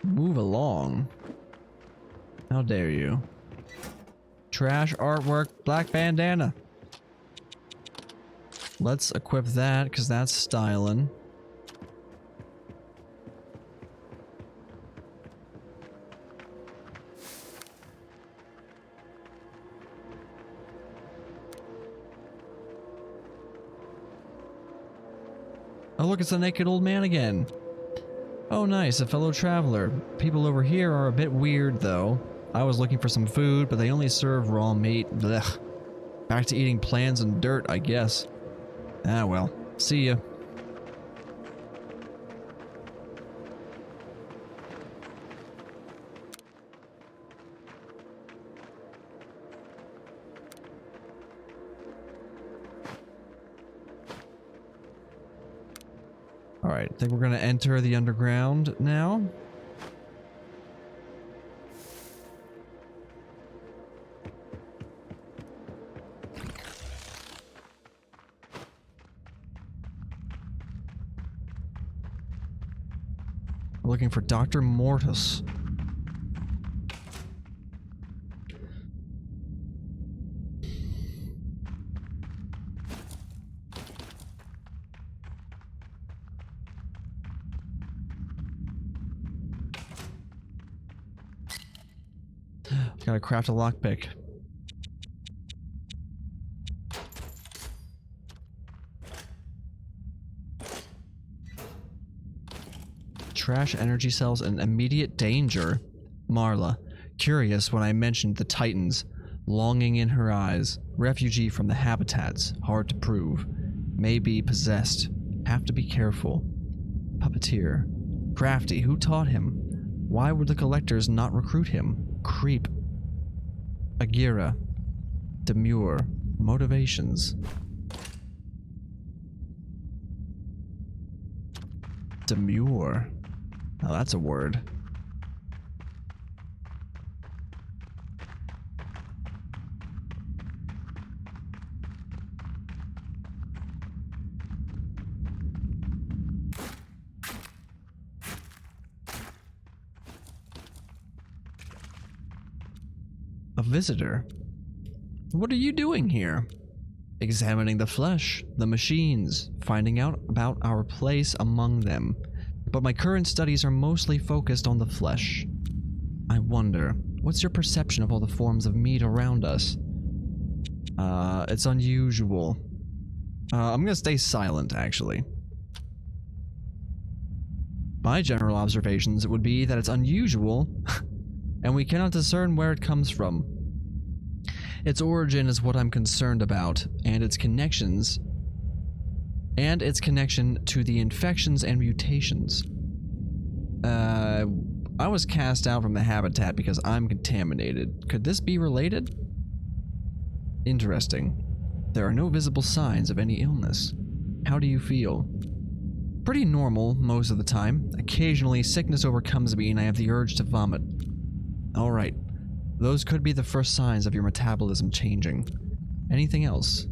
Move along. How dare you? Trash artwork, black bandana. Let's equip that, because that's styling. Oh look, it's the naked old man again. Oh nice, a fellow traveler. People over here are a bit weird though. I was looking for some food, but they only serve raw meat. Blech. Back to eating plants and dirt, I guess. Ah well, see ya. Alright, I think we're gonna enter the underground now. We're looking for Dr. Mortis. Gotta craft a lockpick. Trash energy cells in immediate danger. Marla, curious when I mentioned the Titans, longing in her eyes. Refugee from the habitats, hard to prove. May be possessed. Have to be careful. Puppeteer. Crafty, who taught him? Why would the collectors not recruit him? Creep. Agira. Demure. Motivations. Demure. Oh, that's a word. A visitor? What are you doing here? Examining the flesh, the machines, finding out about our place among them. But my current studies are mostly focused on the flesh. I wonder, what's your perception of all the forms of meat around us? It's unusual. I'm gonna stay silent, actually. My general observations would be that it's unusual, and we cannot discern where it comes from. Its origin is what I'm concerned about, and its connections, and its connection to the infections and mutations. I was cast out from the habitat because I'm contaminated. Could this be related? Interesting. There are no visible signs of any illness. How do you feel? Pretty normal most of the time. Occasionally, sickness overcomes me and I have the urge to vomit. Alright. Those could be the first signs of your metabolism changing. Anything else?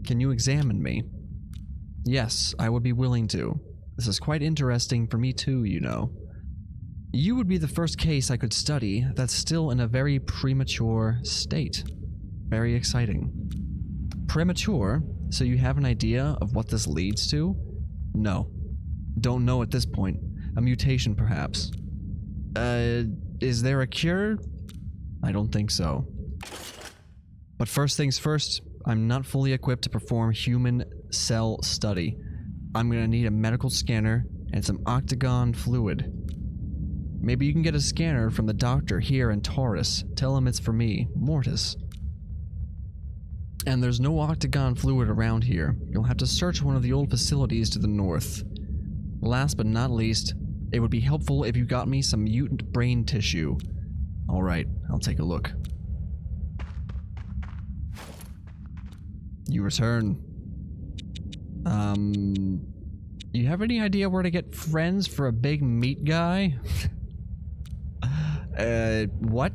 Can you examine me? Yes, I would be willing to. This is quite interesting for me too, you know. You would be the first case I could study that's still in a very premature state. Very exciting. Premature? So you have an idea of what this leads to? No. Don't know at this point. A mutation, perhaps. Is there a cure? I don't think so. But first things first, I'm not fully equipped to perform human cell study. I'm gonna need a medical scanner and some octagon fluid. Maybe you can get a scanner from the doctor here in Taurus. Tell him it's for me, Mortis. And there's no octagon fluid around here. You'll have to search one of the old facilities to the north. Last but not least, it would be helpful if you got me some mutant brain tissue. Alright, I'll take a look. You return. You have any idea where to get friends for a big meat guy? What?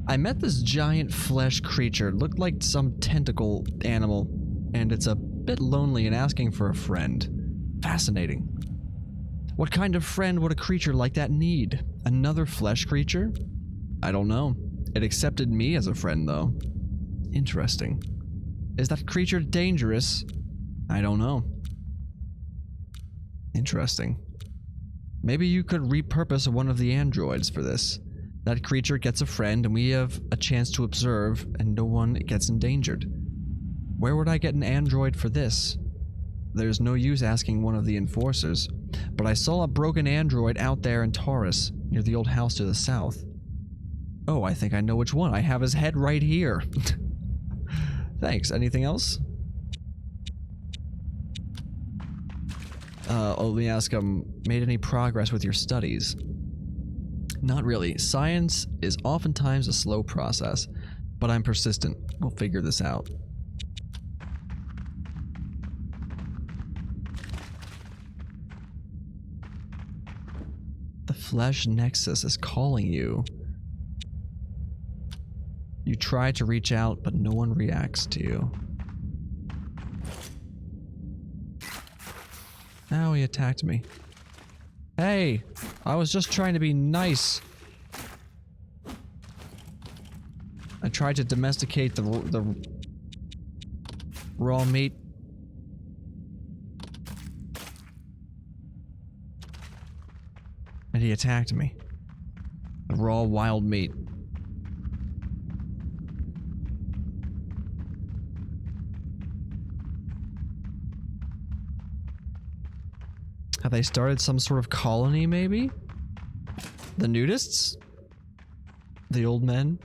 I met this giant flesh creature, looked like some tentacle animal, and it's a bit lonely and asking for a friend. Fascinating. What kind of friend would a creature like that need? Another flesh creature? I don't know. It accepted me as a friend, though. Interesting. Is that creature dangerous? I don't know. Interesting. Maybe you could repurpose one of the androids for this. That creature gets a friend and we have a chance to observe and no one gets endangered. Where would I get an android for this? There's no use asking one of the enforcers, but I saw a broken android out there in Taurus, near the old house to the south. Oh, I think I know which one. I have his head right here. Thanks. Anything else? Let me ask, made any progress with your studies? Not really. Science is oftentimes a slow process, but I'm persistent. We'll figure this out. The Flesh Nexus is calling you. You try to reach out, but no one reacts to you. Now he attacked me. Hey, I was just trying to be nice. I tried to domesticate the raw meat. And he attacked me. The raw wild meat. Have they started some sort of colony, maybe? The nudists? The old men?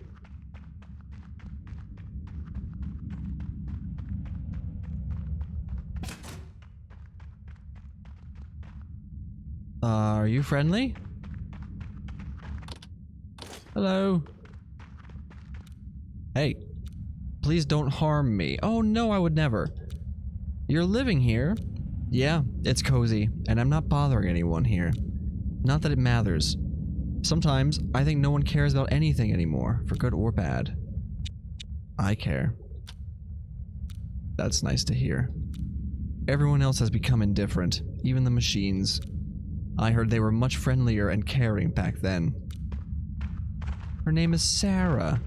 Are you friendly? Hello? Hey, please don't harm me. Oh no, I would never. You're living here? Yeah, it's cozy, and I'm not bothering anyone here. Not that it matters. Sometimes, I think no one cares about anything anymore, for good or bad. I care. That's nice to hear. Everyone else has become indifferent, even the machines. I heard they were much friendlier and caring back then. Her name is Sarah.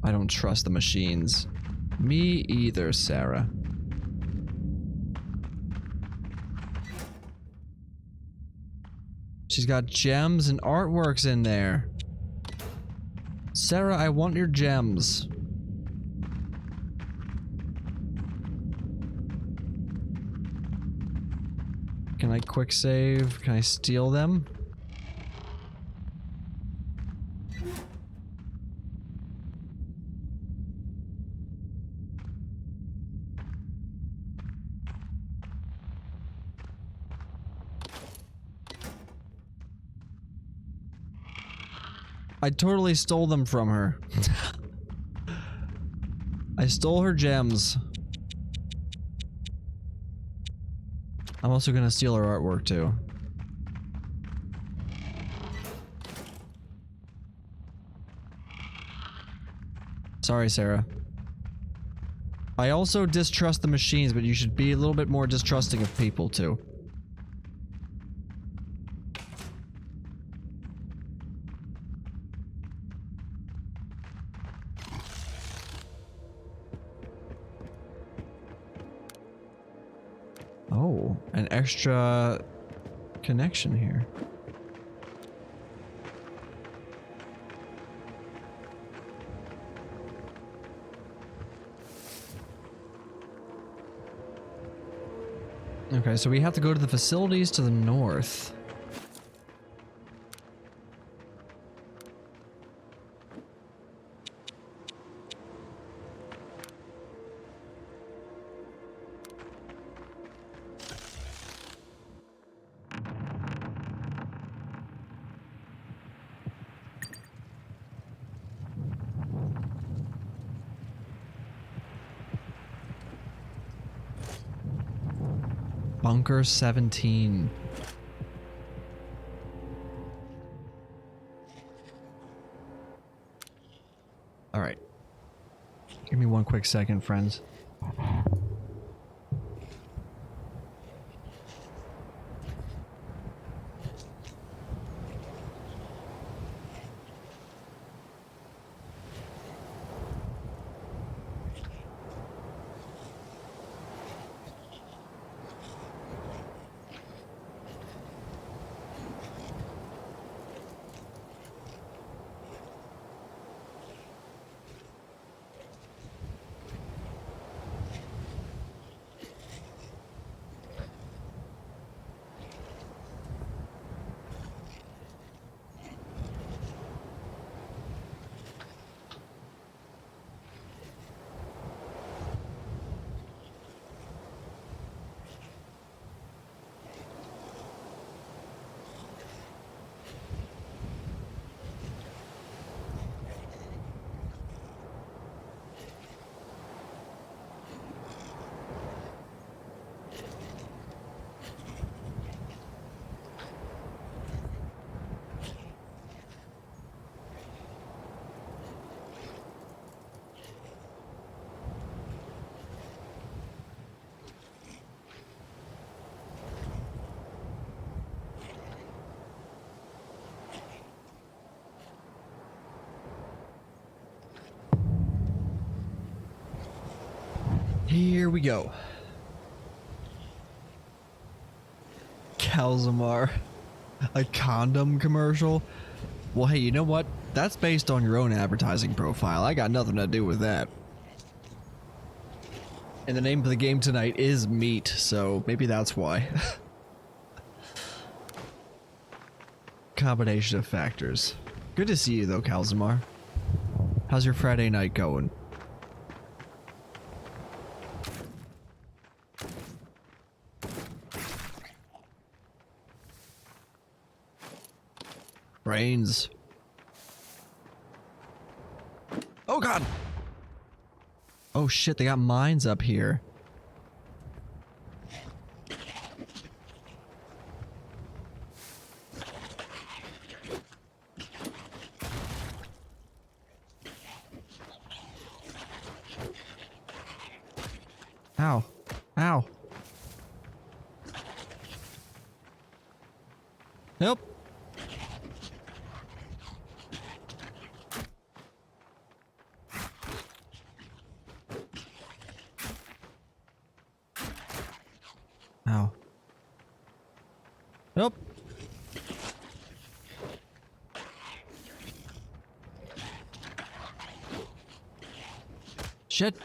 I don't trust the machines. Me either, Sarah. She's got gems and artworks in there. Sarah, I want your gems. Can I quick save? Can I steal them? I totally stole them from her. I stole her gems. I'm also gonna steal her artwork too. Sorry, Sarah. I also distrust the machines, but you should be a little bit more distrusting of people too. Oh, an extra connection here. Okay, so we have to go to the facilities to the north. Bunker 17. All right. Give me one quick second, friends. Here we go. Calzamar. A condom commercial? Well, hey, you know what? That's based on your own advertising profile. I got nothing to do with that. And the name of the game tonight is Meat, so maybe that's why. Combination of factors. Good to see you though, Calzamar. How's your Friday night going? Brains. Oh god! Oh shit, they got mines up here. Ow. Ow. Nope. Ow. Nope. Shit.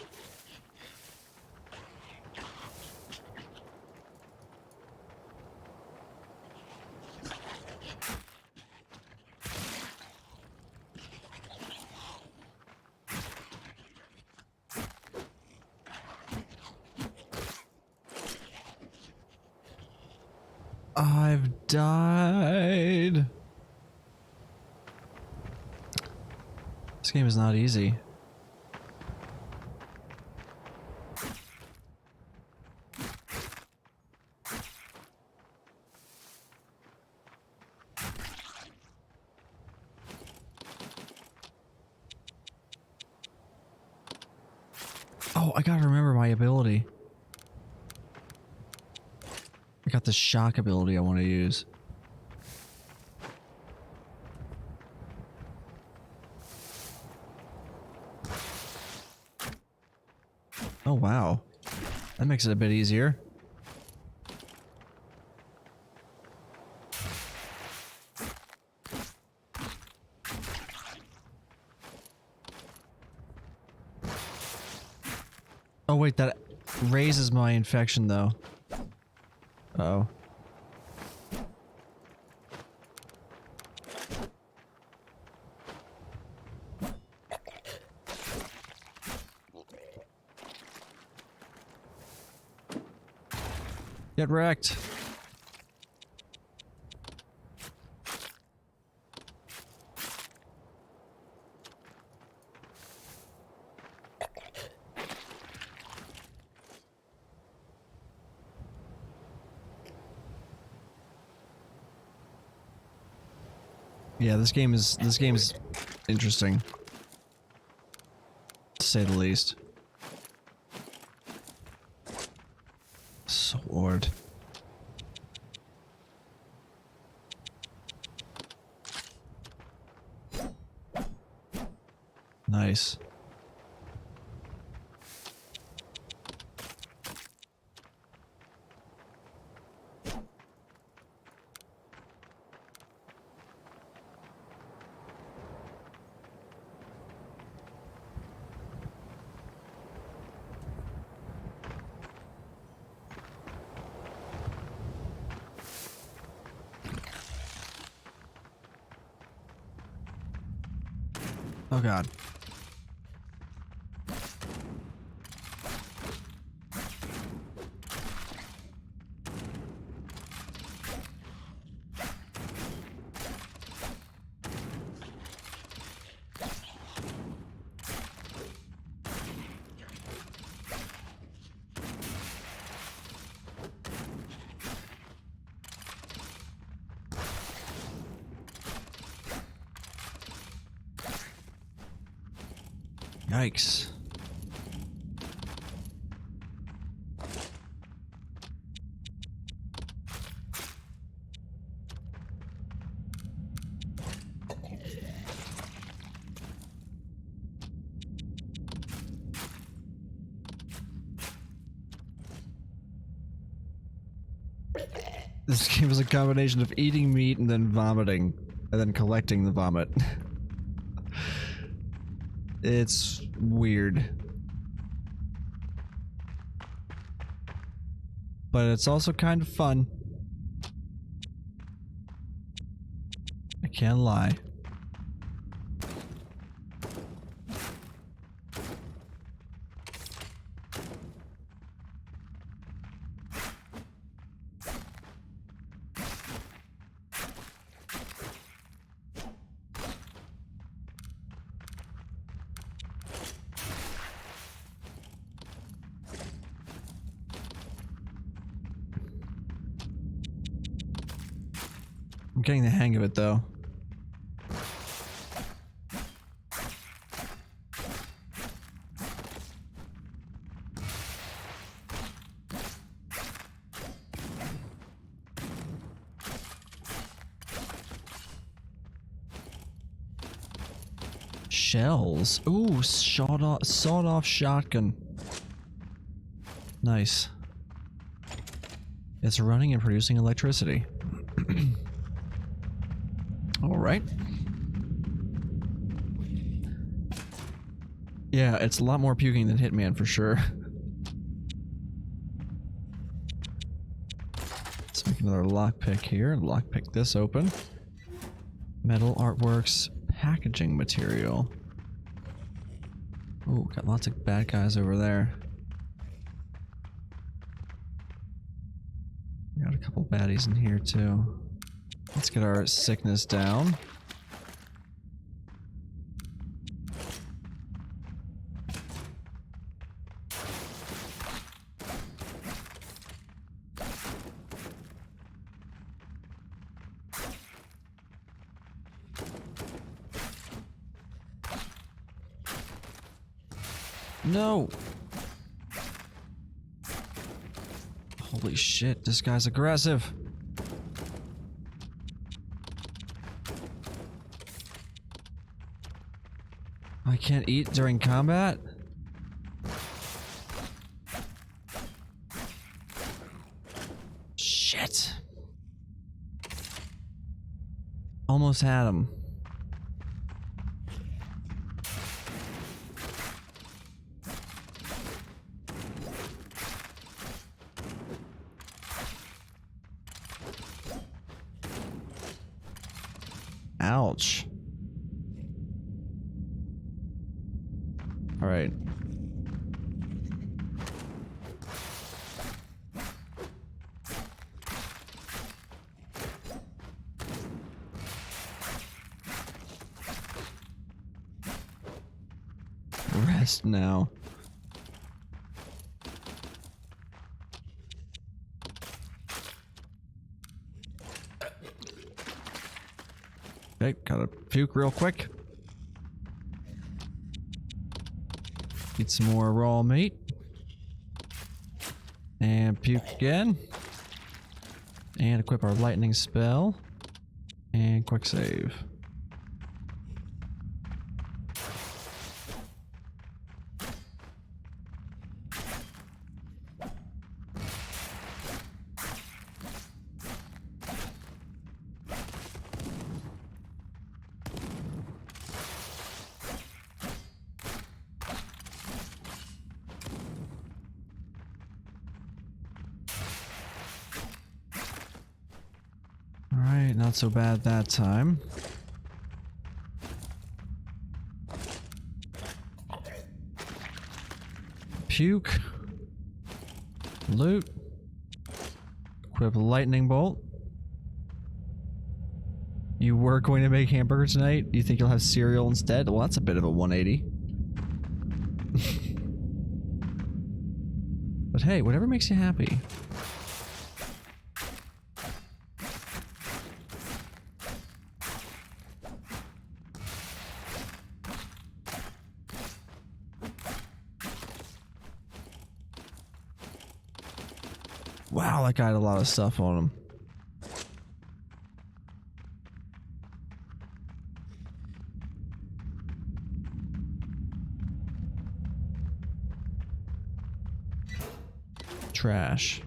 I've died. This game is not easy. Oh, I gotta remember my ability. I got the shock ability I want to use. Oh wow. That makes it a bit easier. Oh wait, that raises my infection though. Uh-oh. Get wrecked. Yeah, this game is interesting, to say the least. Sword. Nice. Oh god. Yikes. This game is a combination of eating meat and then vomiting, and then collecting the vomit. It's weird. But it's also kind of fun. I can't lie. I'm getting the hang of it though. Shells. Ooh, sawed-off shotgun. Nice. It's running and producing electricity. Alright. Yeah, it's a lot more puking than Hitman for sure. Let's make another lockpick here. Lockpick this open. Metal artworks, packaging material. Oh, got lots of bad guys over there. We got a couple baddies in here too. Let's get our sickness down. No! Holy shit, this guy's aggressive. I can't eat during combat? Shit. Almost had him. Ouch. All right. Rest now. Okay, gotta puke real quick. Eat some more raw meat. And puke again. And equip our lightning spell. And quick save. Alright, not so bad that time. Puke. Loot. Equip lightning bolt. You were going to make hamburgers tonight? Do you think you'll have cereal instead? Well, that's a bit of a 180. But hey, whatever makes you happy. Wow, that guy had a lot of stuff on him. Trash.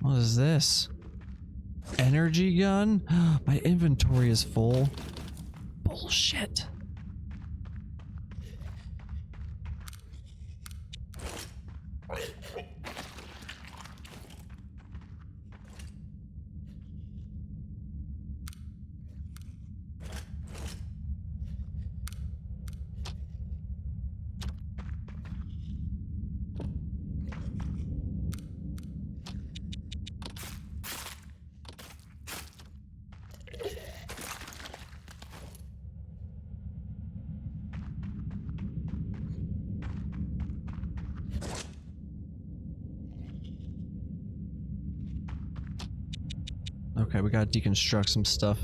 What is this? Energy gun? My inventory is full. Bullshit. Okay, we gotta deconstruct some stuff.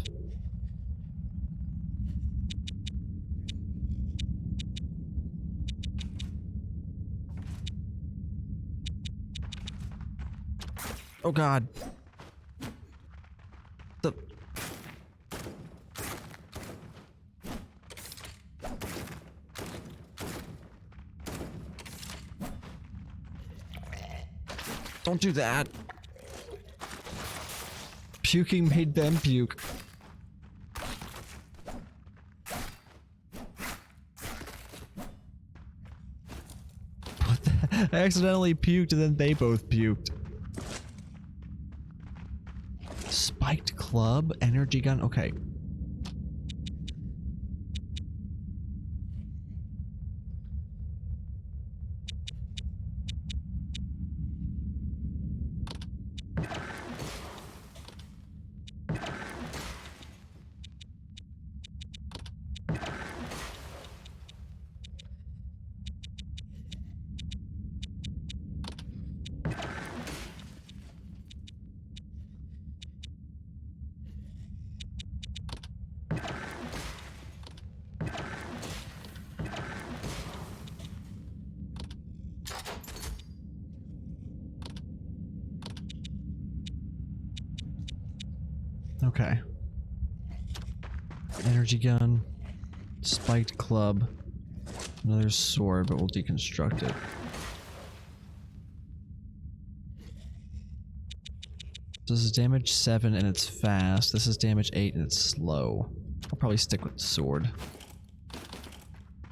Oh god. The... Don't do that. Puking made them puke. What the? I accidentally puked and then they both puked. Spiked club, energy gun, okay. Okay. Energy gun, spiked club, another sword, but we'll deconstruct it. This is damage 7 and it's fast. This is damage 8 and it's slow. I'll probably stick with the sword.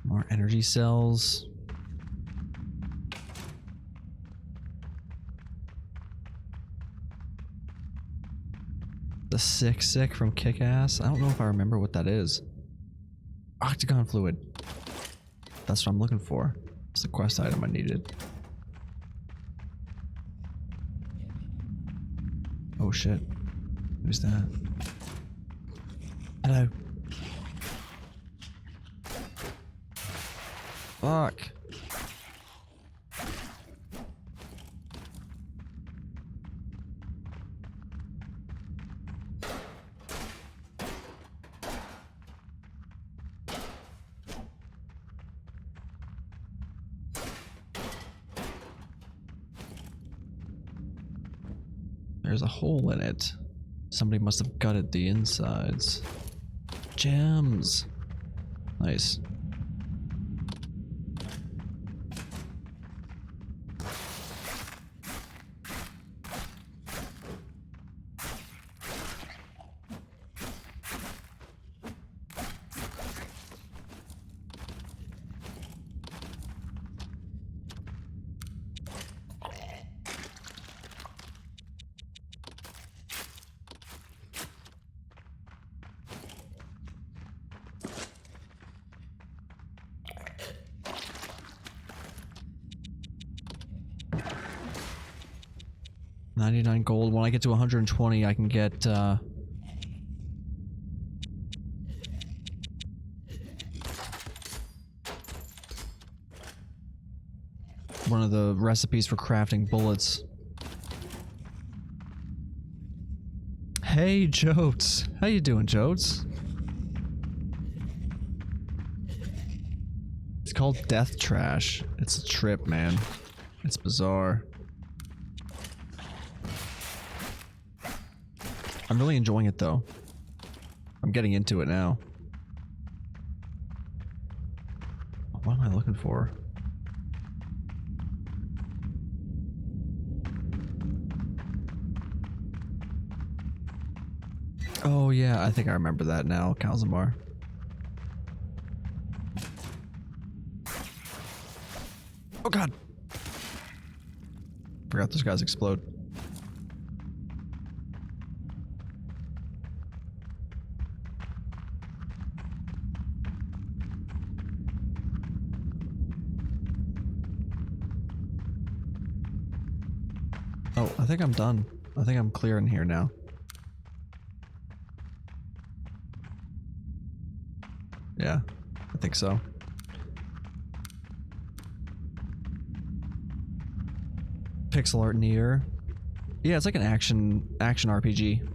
More energy cells. The sick from Kick-Ass. I don't know if I remember what that is. Octagon fluid. That's what I'm looking for. It's the quest item I needed. Oh shit. Who's that? Hello. Fuck. There's a hole in it. Somebody must have gutted the insides. Gems. Nice. $99 gold. When I get to 120, I can get one of the recipes for crafting bullets. Hey, Jotes. How you doing, Jotes? It's called Death Trash. It's a trip, man. It's bizarre. I'm really enjoying it, though. I'm getting into it now. What am I looking for? Oh yeah, I think I remember that now, Calzamar. Oh god! Forgot those guys explode. Oh, I think I'm done. I think I'm clear in here now. Yeah, I think so. Pixel art near. Yeah, it's like an action RPG.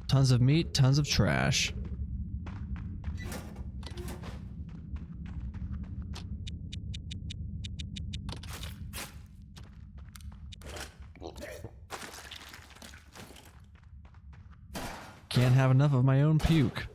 Tons of meat, tons of trash. Can't have enough of my own puke.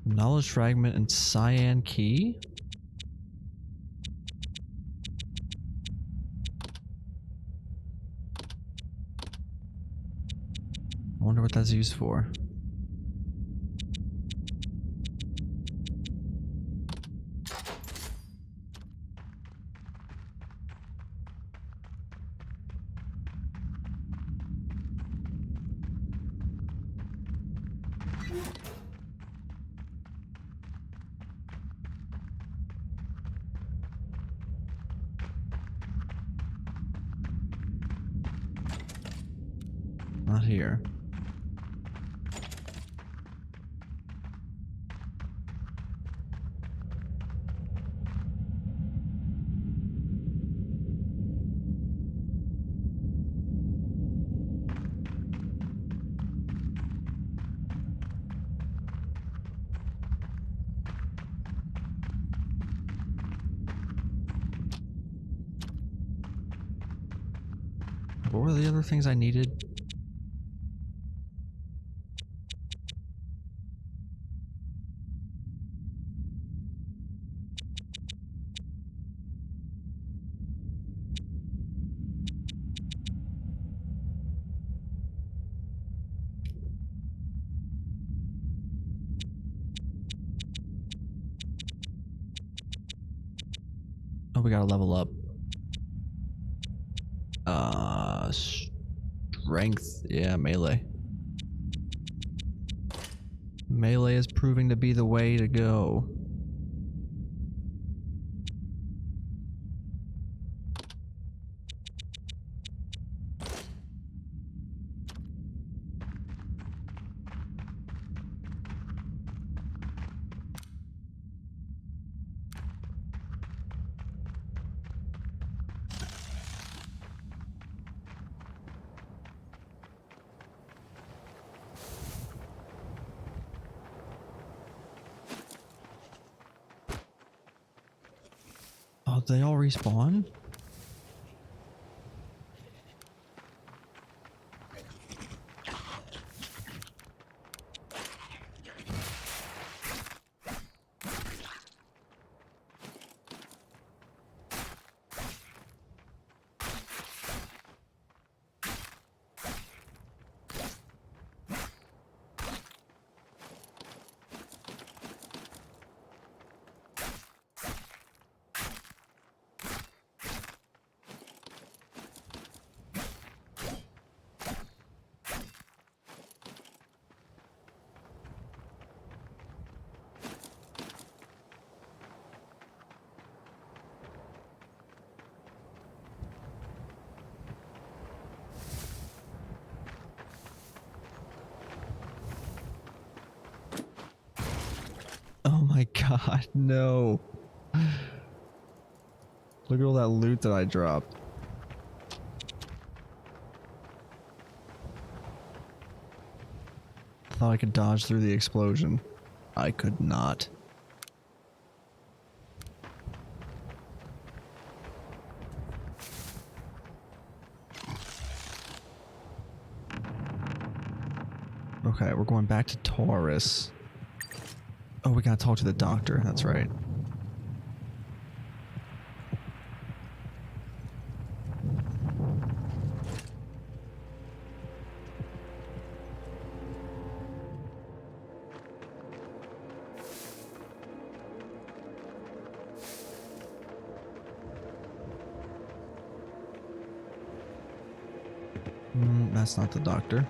Knowledge fragment and cyan key? I wonder what that's used for. Not here. What were the other things I needed? Oh, we gotta level up. Strength. Yeah, melee. Melee is proving to be the way to go. Oh, they all respawn? Oh my god, no. Look at all that loot that I dropped. Thought I could dodge through the explosion. I could not. Okay, we're going back to Taurus. Oh, we gotta talk to the doctor, that's right. That's not the doctor.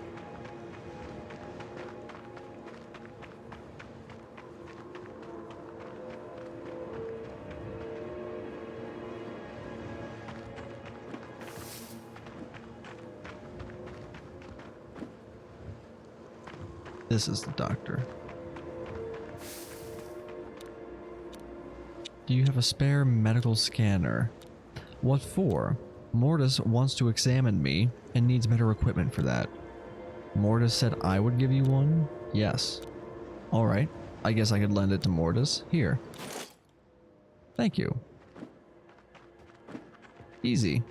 This is the doctor. Do you have a spare medical scanner? What for? Mortis wants to examine me and needs better equipment for that. Mortis said I would give you one? Yes. Alright, I guess I could lend it to Mortis. Here. Thank you. Easy.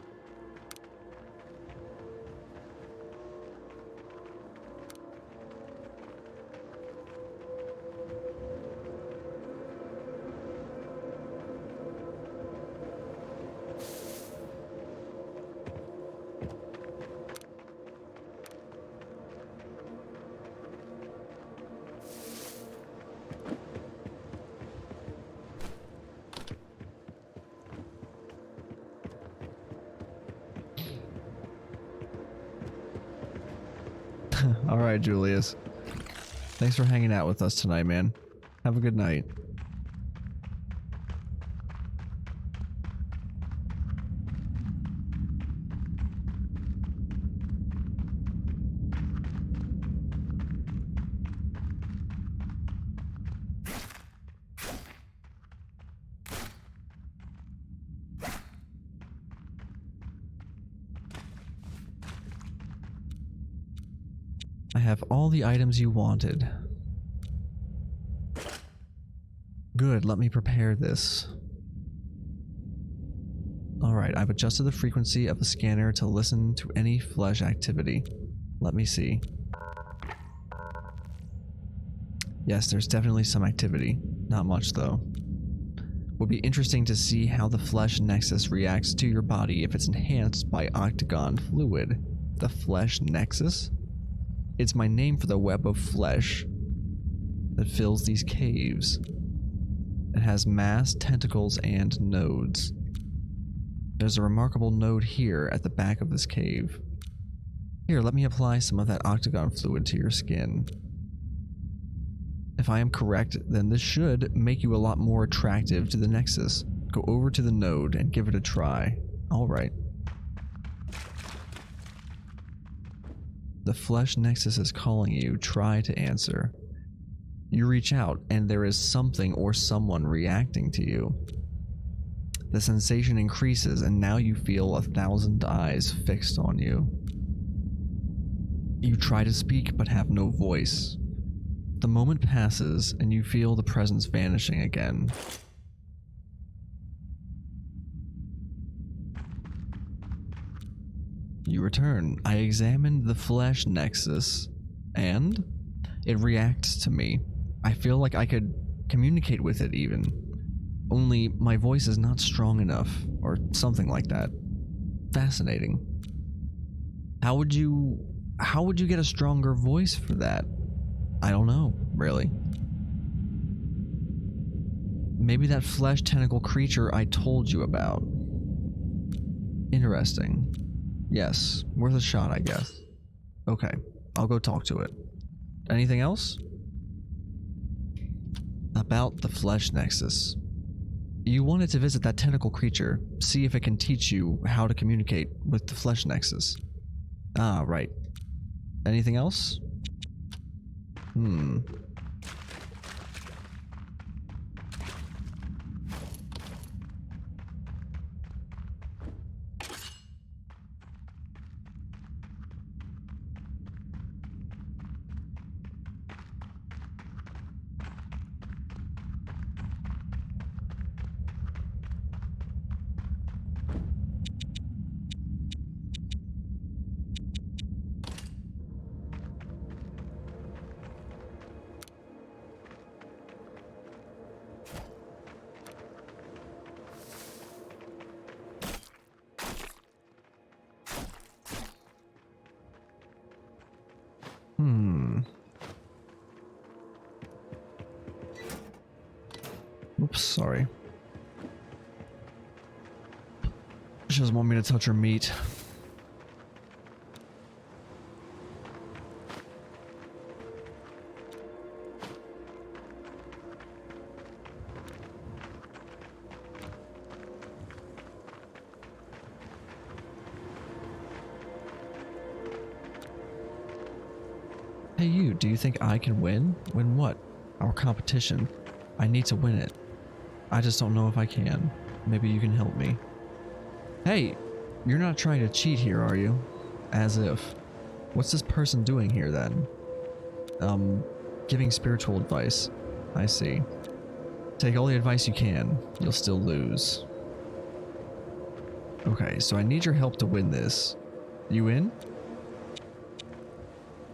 Alright, Julius. Thanks for hanging out with us tonight, man. Have a good night. I have all the items you wanted. Good, let me prepare this. Alright, I've adjusted the frequency of the scanner to listen to any flesh activity. Let me see. Yes, there's definitely some activity. Not much though. Would be interesting to see how the flesh nexus reacts to your body if it's enhanced by octagon fluid. The flesh nexus? It's my name for the web of flesh that fills these caves. It has mass, tentacles, and nodes. There's a remarkable node here at the back of this cave. Here, let me apply some of that octagon fluid to your skin. If I am correct, then this should make you a lot more attractive to the Nexus. Go over to the node and give it a try. Alright. The flesh Nexus is calling you. Try to answer. You reach out, and there is something or someone reacting to you. The sensation increases, and now you feel 1,000 eyes fixed on you. You try to speak, but have no voice. The moment passes, and you feel the presence vanishing again. You return. I examined the flesh nexus, and it reacts to me. I feel like I could communicate with it even. Only my voice is not strong enough, or something like that. Fascinating. How would you get a stronger voice for that? I don't know, really. Maybe that flesh tentacle creature I told you about. Interesting. Yes, worth a shot, I guess. Okay, I'll go talk to it. Anything else? About the flesh nexus. You wanted to visit that tentacle creature, see if it can teach you how to communicate with the flesh nexus. Ah, right. Anything else? Oops, sorry. She doesn't want me to touch her meat. Hey you, do you think I can win? Win what? Our competition. I need to win it. I just don't know if I can. Maybe you can help me. Hey, you're not trying to cheat here, are you? As if. What's this person doing here then? Giving spiritual advice. I see. Take all the advice you can. You'll still lose. Okay, so I need your help to win this. You in?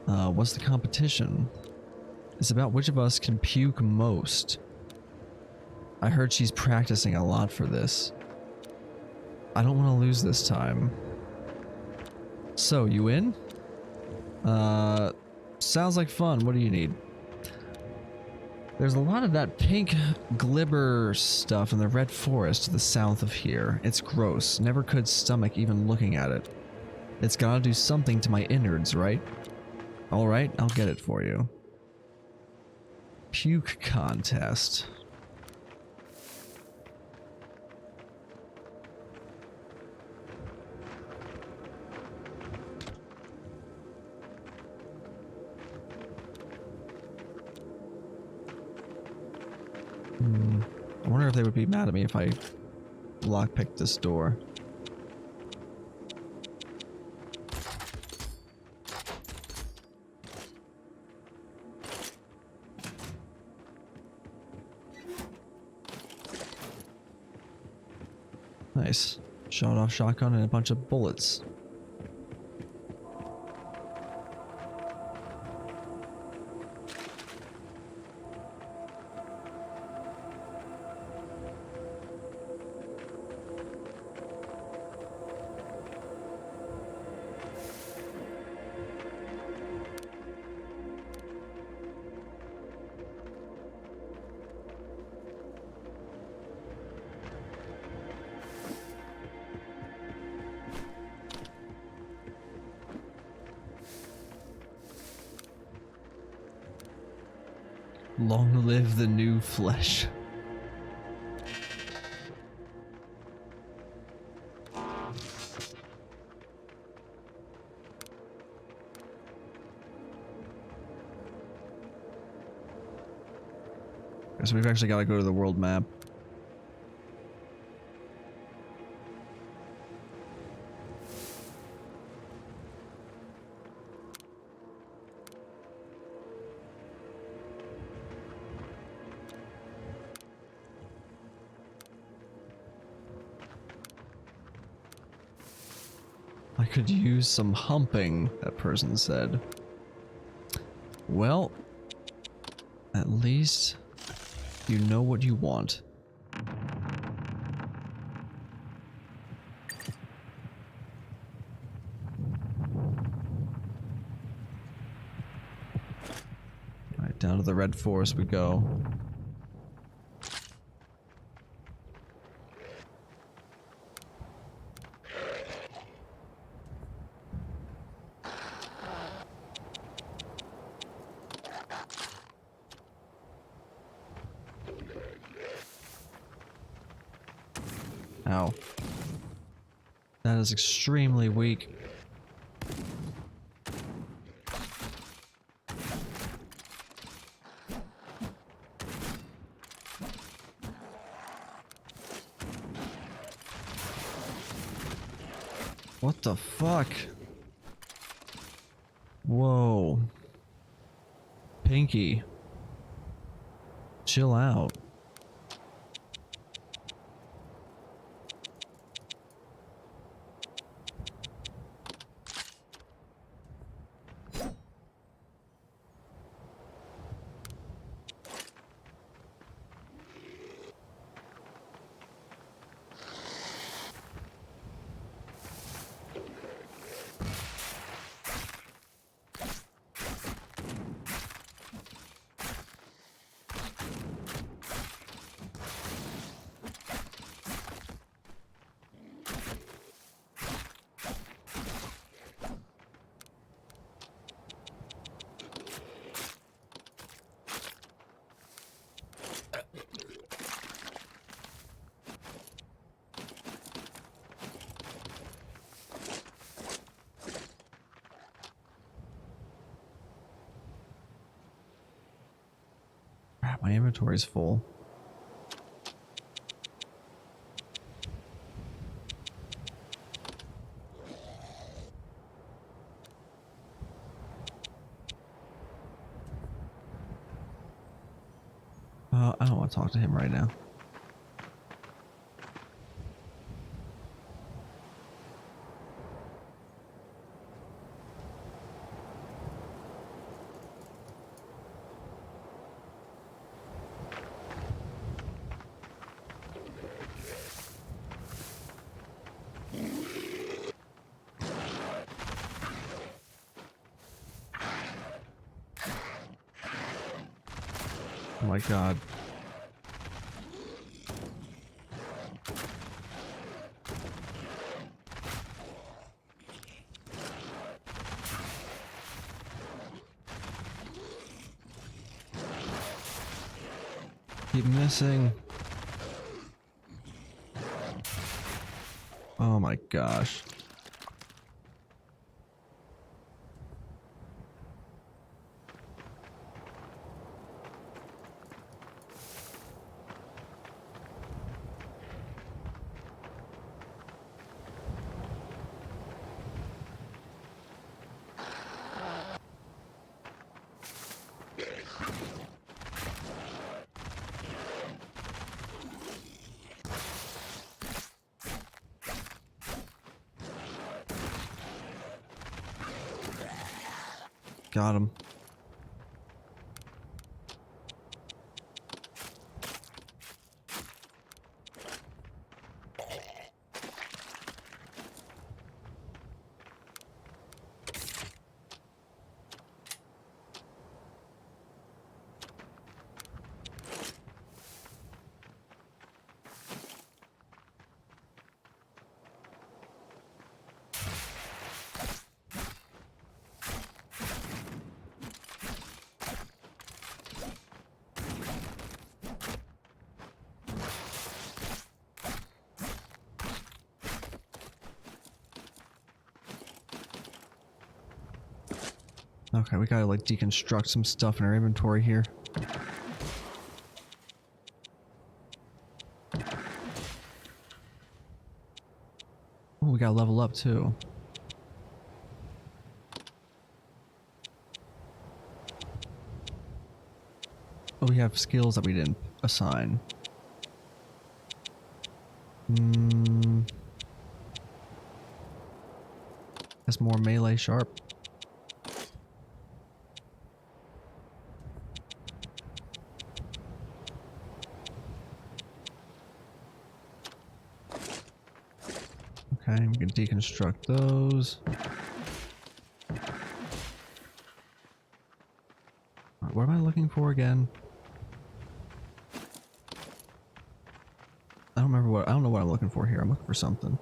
What's the competition? It's about which of us can puke most. I heard she's practicing a lot for this. I don't want to lose this time. So, you in? Sounds like fun. What do you need? There's a lot of that pink glibber stuff in the red forest to the south of here. It's gross. Never could stomach even looking at it. It's gotta do something to my innards, right? Alright, I'll get it for you. Puke contest. I wonder if they would be mad at me if I lockpicked this door. Nice. Shot off shotgun and a bunch of bullets. Long live the new flesh. So we've actually got to go to the world map. I could use some humping, that person said. Well, at least you know what you want. Alright, down to the red forest we go. Ow. That is extremely weak. What the fuck? Whoa. Pinky. Chill out. My inventory's full. I don't want to talk to him right now. Oh my god. Keep missing. Oh my gosh. Got him. Okay, we gotta like deconstruct some stuff in our inventory here. Oh, we gotta level up too. Oh, we have skills that we didn't assign. That's more melee sharp. Okay, we can deconstruct those. What am I looking for again? I don't remember I don't know what I'm looking for here. I'm looking for something.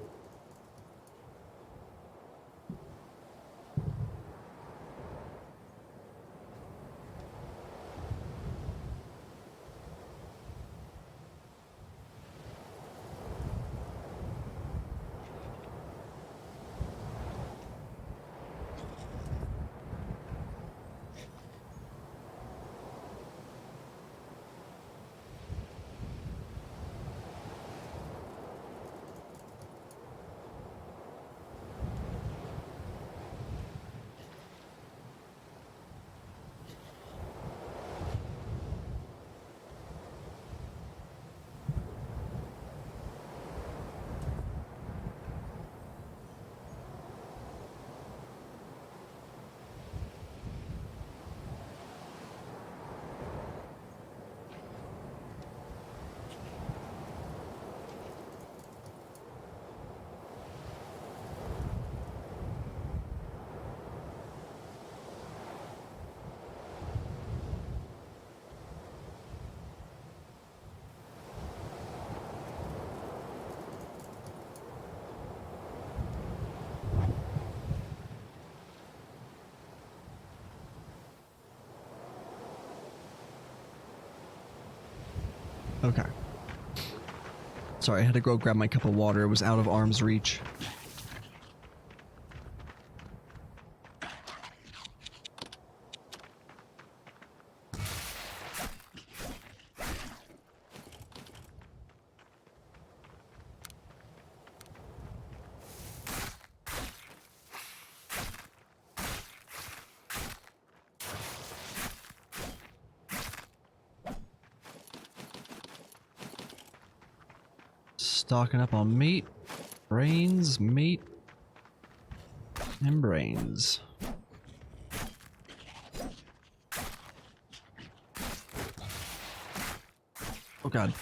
Okay. Sorry, I had to go grab my cup of water. It was out of arm's reach. Stocking up on meat, brains, meat, and brains. Oh god.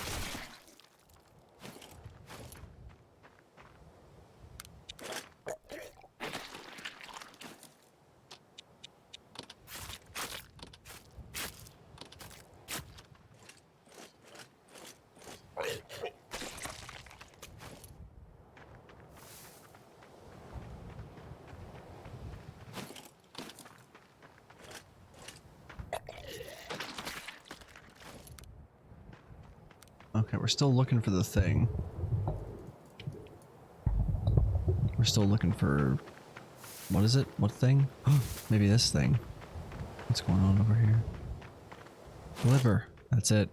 Okay, we're still looking for the thing. We're still looking for... What is it? What thing? Maybe this thing. What's going on over here? Liver. That's it.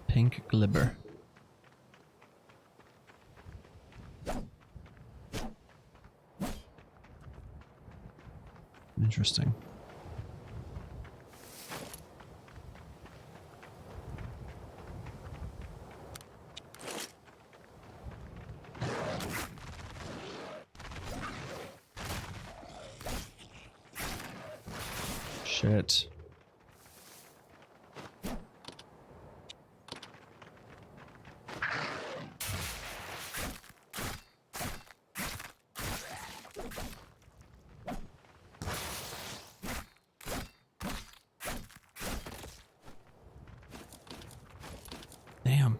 Pink glibber. Interesting. Shit. Damn.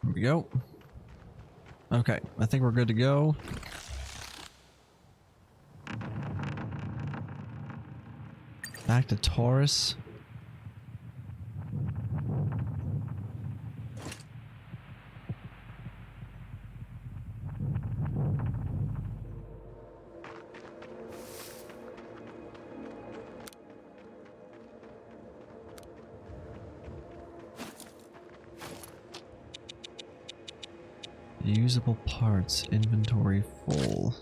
Here we go. Okay, I think we're good to go. Back to Taurus. Usable parts, inventory full.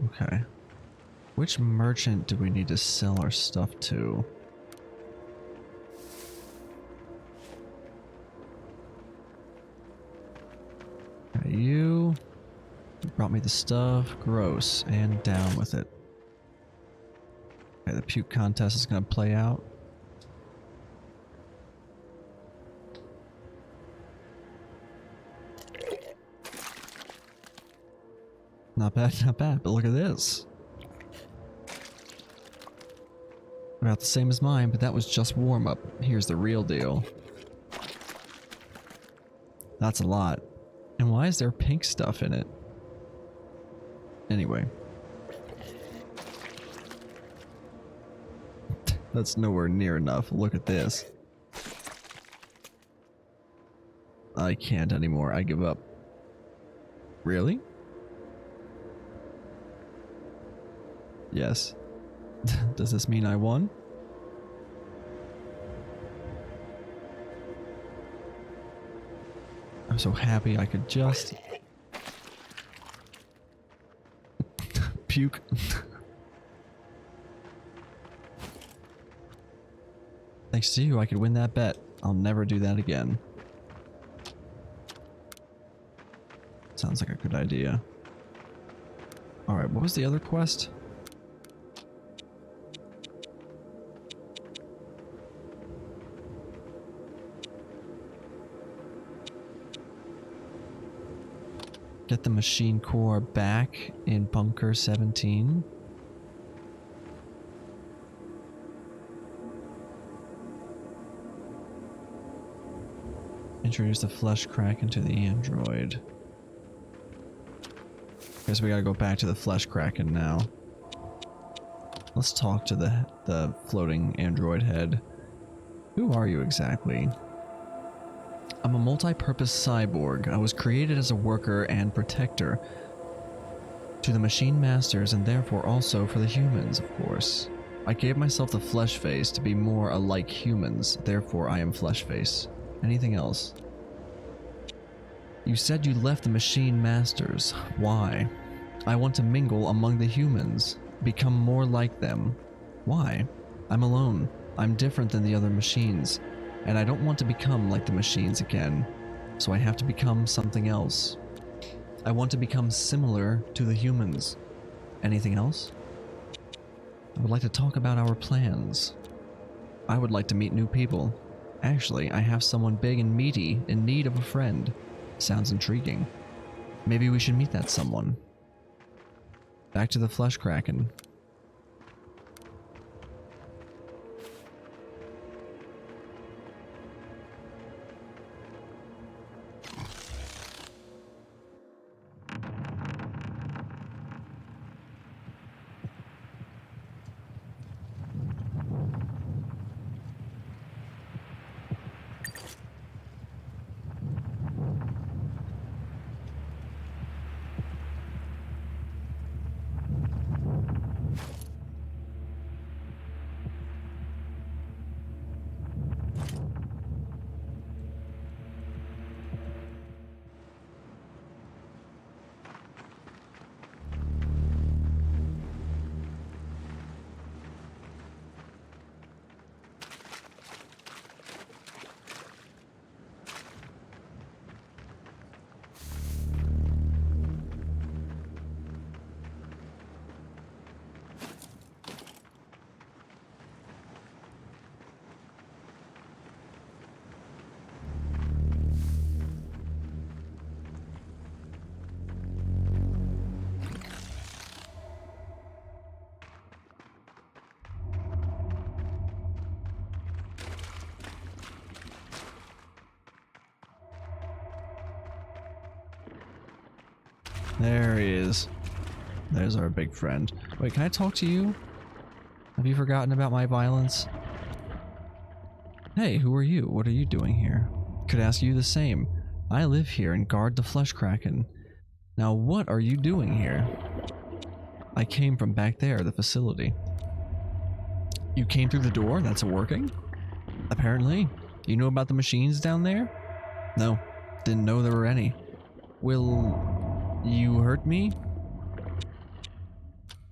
Okay. Which merchant do we need to sell our stuff to? Okay, you brought me the stuff. Gross. And down with it. Okay, the puke contest is going to play out. Not bad, not bad, but look at this. About the same as mine, but that was just warm-up. Here's the real deal. That's a lot. And why is there pink stuff in it? Anyway. That's nowhere near enough. Look at this. I can't anymore. I give up. Really? Yes. Does this mean I won? I'm so happy I could just puke. Thanks to you, I could win that bet. I'll never do that again. Sounds like a good idea. Alright, what was the other quest? Get the machine core back in Bunker 17. Introduce the flesh crack into the android. Guess we gotta go back to the flesh kraken now. Let's talk to the floating android head. Who are you exactly? I'm a multi-purpose cyborg. I was created as a worker and protector to the machine masters and therefore also for the humans, of course. I gave myself the flesh face to be more alike humans, therefore I am flesh face. Anything else? You said you left the machine masters. Why? I want to mingle among the humans, become more like them. Why? I'm alone. I'm different than the other machines. And I don't want to become like the machines again, so I have to become something else. I want to become similar to the humans. Anything else? I would like to talk about our plans. I would like to meet new people. Actually, I have someone big and meaty in need of a friend. Sounds intriguing. Maybe we should meet that someone. Back to the flesh kraken. There he is. There's our big friend. Wait, can I talk to you? Have you forgotten about my violence? Hey, who are you? What are you doing here? Could ask you the same. I live here and guard the flesh kraken. Now what are you doing here? I came from back there, the facility. You came through the door? That's working? Apparently. You know about the machines down there? No, didn't know there were any. Will you hurt me?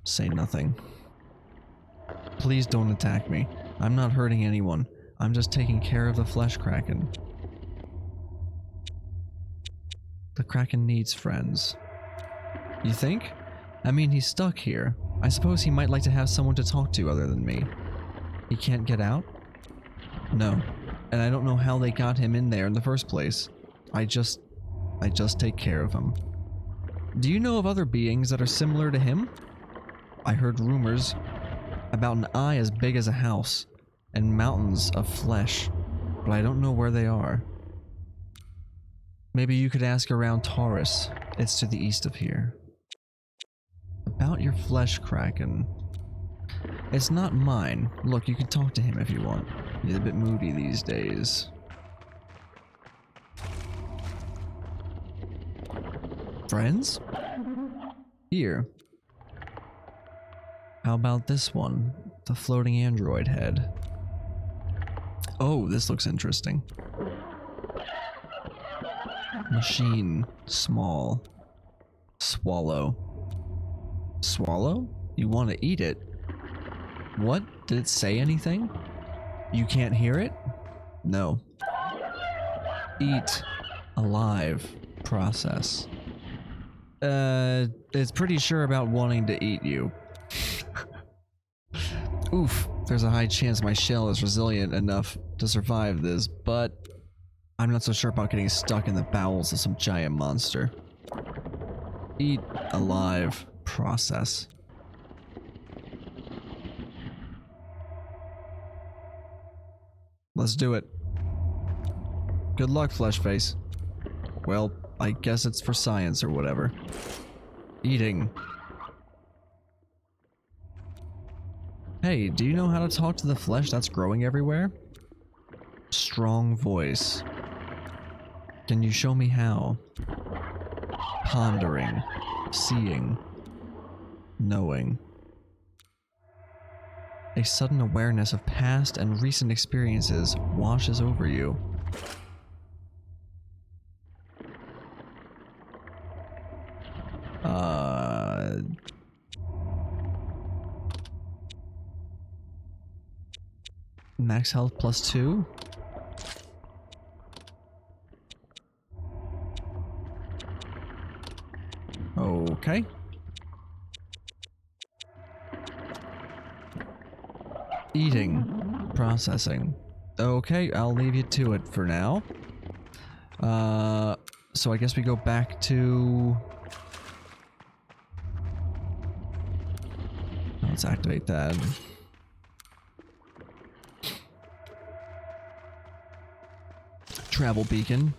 Say nothing. Please don't attack me. I'm not hurting anyone. I'm just taking care of the flesh kraken. The kraken needs friends. You think? I mean, he's stuck here. I suppose he might like to have someone to talk to other than me. He can't get out? No. And I don't know how they got him in there in the first place. I just take care of him. Do you know of other beings that are similar to him? I heard rumors about an eye as big as a house and mountains of flesh, but I don't know where they are. Maybe you could ask around Taurus. It's to the east of here. About your flesh kraken. It's not mine. Look, you can talk to him if you want. He's a bit moody these days. Friends? Here. How about this one? The floating android head. Oh, this looks interesting. Machine. Small. Swallow. Swallow? You want to eat it? What? Did it say anything? You can't hear it? No. Eat. Alive. Process. It's pretty sure about wanting to eat you. Oof, there's a high chance my shell is resilient enough to survive this, but I'm not so sure about getting stuck in the bowels of some giant monster. Eat. Alive. Process. Let's do it. Good luck, Fleshface. Well, I guess it's for science or whatever. Eating. Hey, do you know how to talk to the flesh that's growing everywhere? Strong voice. Can you show me how? Pondering. Seeing. Knowing. A sudden awareness of past and recent experiences washes over you. Max health +2? Okay. Eating. Processing. Okay, I'll leave you to it for now. So I guess we go back to... Let's activate that. Travel beacon.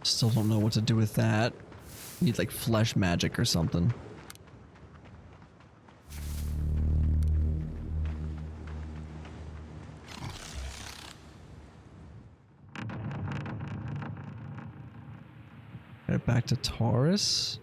Still don't know what to do with that. Need like flesh magic or something. Get back to Taurus.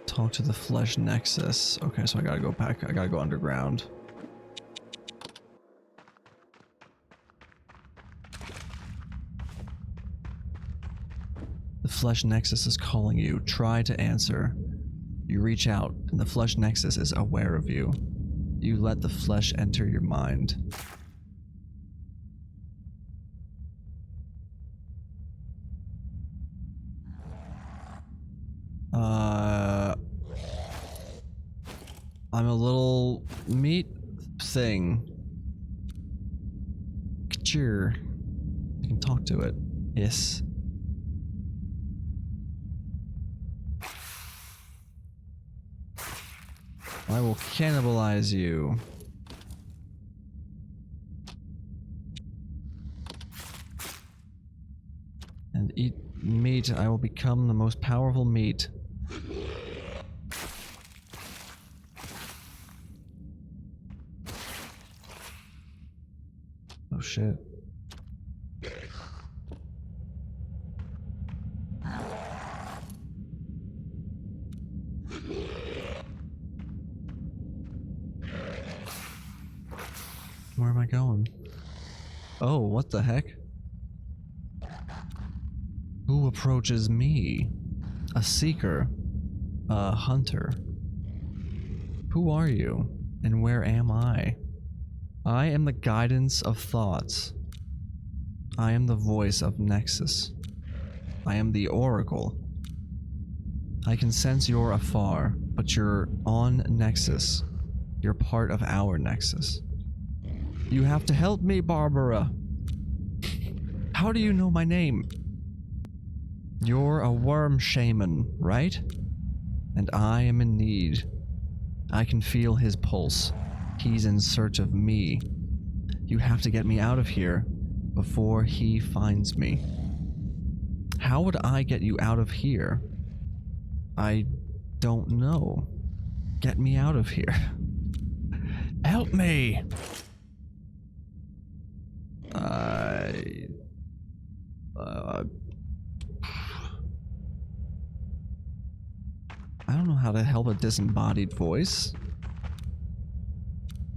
Talk to the flesh nexus. Okay, so I gotta go back. I gotta go underground. The flesh nexus is calling you. Try to answer. You reach out, and the flesh nexus is aware of you. You let the flesh enter your mind. I'm a little meat thing. Sure. You can talk to it. Yes. I will cannibalize you. And eat meat. I will become the most powerful meat. Oh shit. Where am I going? Oh, what the heck? Who approaches me? A seeker. A hunter. Who are you? And where am I? I am the guidance of thoughts. I am the voice of Nexus. I am the Oracle. I can sense you're afar, but you're on Nexus. You're part of our Nexus. You have to help me, Barbara. How do you know my name? You're a worm shaman, right? And I am in need. I can feel his pulse. He's in search of me. You have to get me out of here before he finds me. How would I get you out of here? I don't know. Get me out of here. Help me! I don't know how to help a disembodied voice.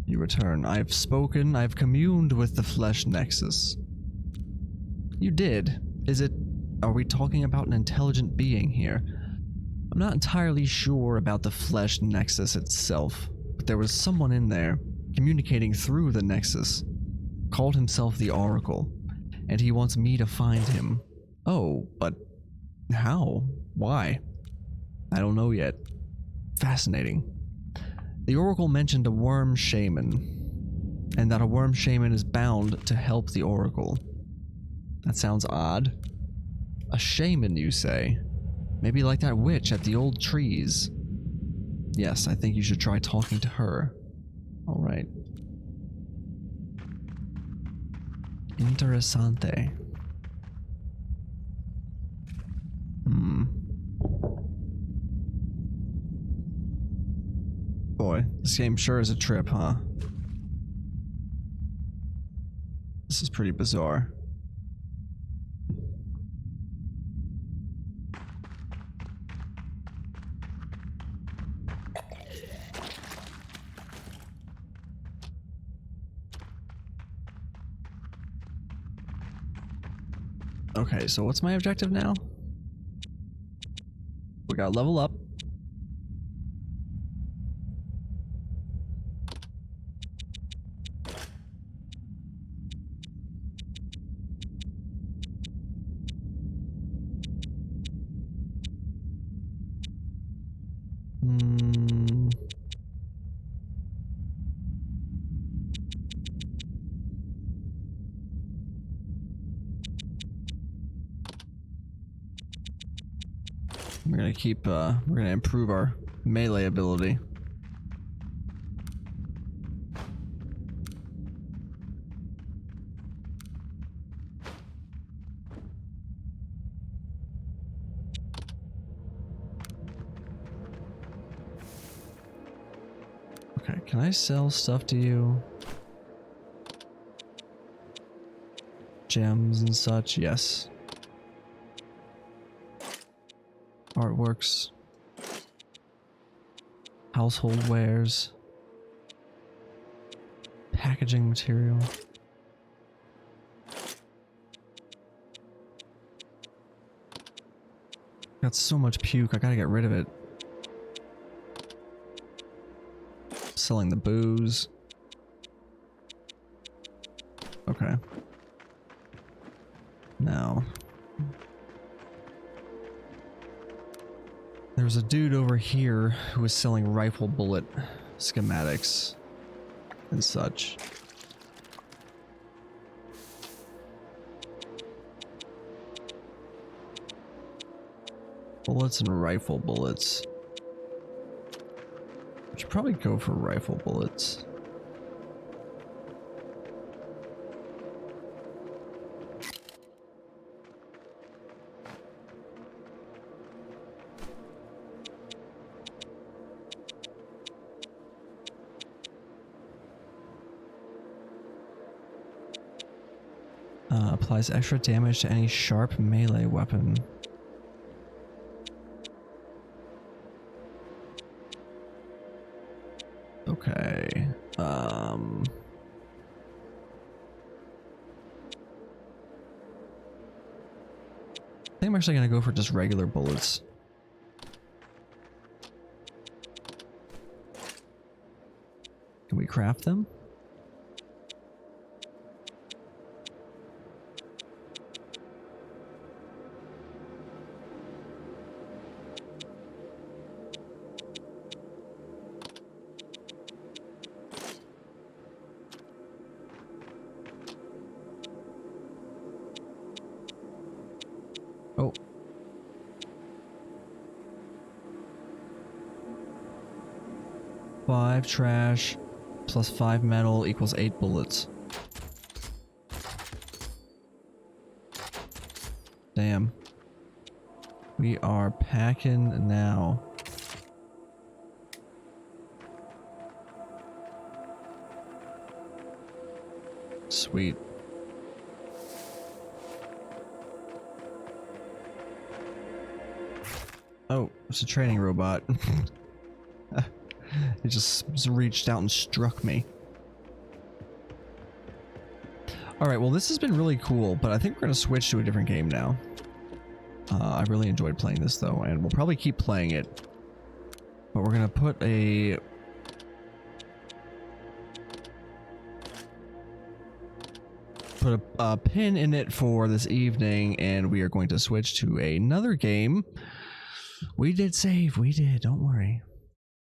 You return. I've spoken, I've communed with the flesh nexus. You did. Are we talking about an intelligent being here? I'm not entirely sure about the flesh nexus itself, but there was someone in there, communicating through the nexus, called himself the Oracle, and he wants me to find him. Oh, but how? Why? I don't know yet. Fascinating. The Oracle mentioned a worm shaman, and that a worm shaman is bound to help the Oracle. That sounds odd. A shaman, you say? Maybe like that witch at the old trees. Yes, I think you should try talking to her. Alright. Interessante. Boy, this game sure is a trip, huh? This is pretty bizarre. Okay, so what's my objective now? We gotta level up. We're gonna keep, we're gonna improve our melee ability. Okay, can I sell stuff to you? Gems and such, yes. Artworks. Household wares. Packaging material. Got so much puke, I gotta get rid of it. Selling the booze. Okay. Now. There's a dude over here who was selling rifle bullet schematics and such. Bullets and rifle bullets. I should probably go for rifle bullets. Applies extra damage to any sharp melee weapon. Okay. I think I'm actually gonna go for just regular bullets. Can we craft them? Oh. Five trash plus 5 metal equals 8 bullets. Damn. We are packing now. Sweet. Oh, it's a training robot. It just reached out and struck me. Alright, well this has been really cool, but I think we're going to switch to a different game now. I really enjoyed playing this though, and we'll probably keep playing it. But we're going to put a pin in it for this evening, and we are going to switch to another game. We did save, we did, don't worry.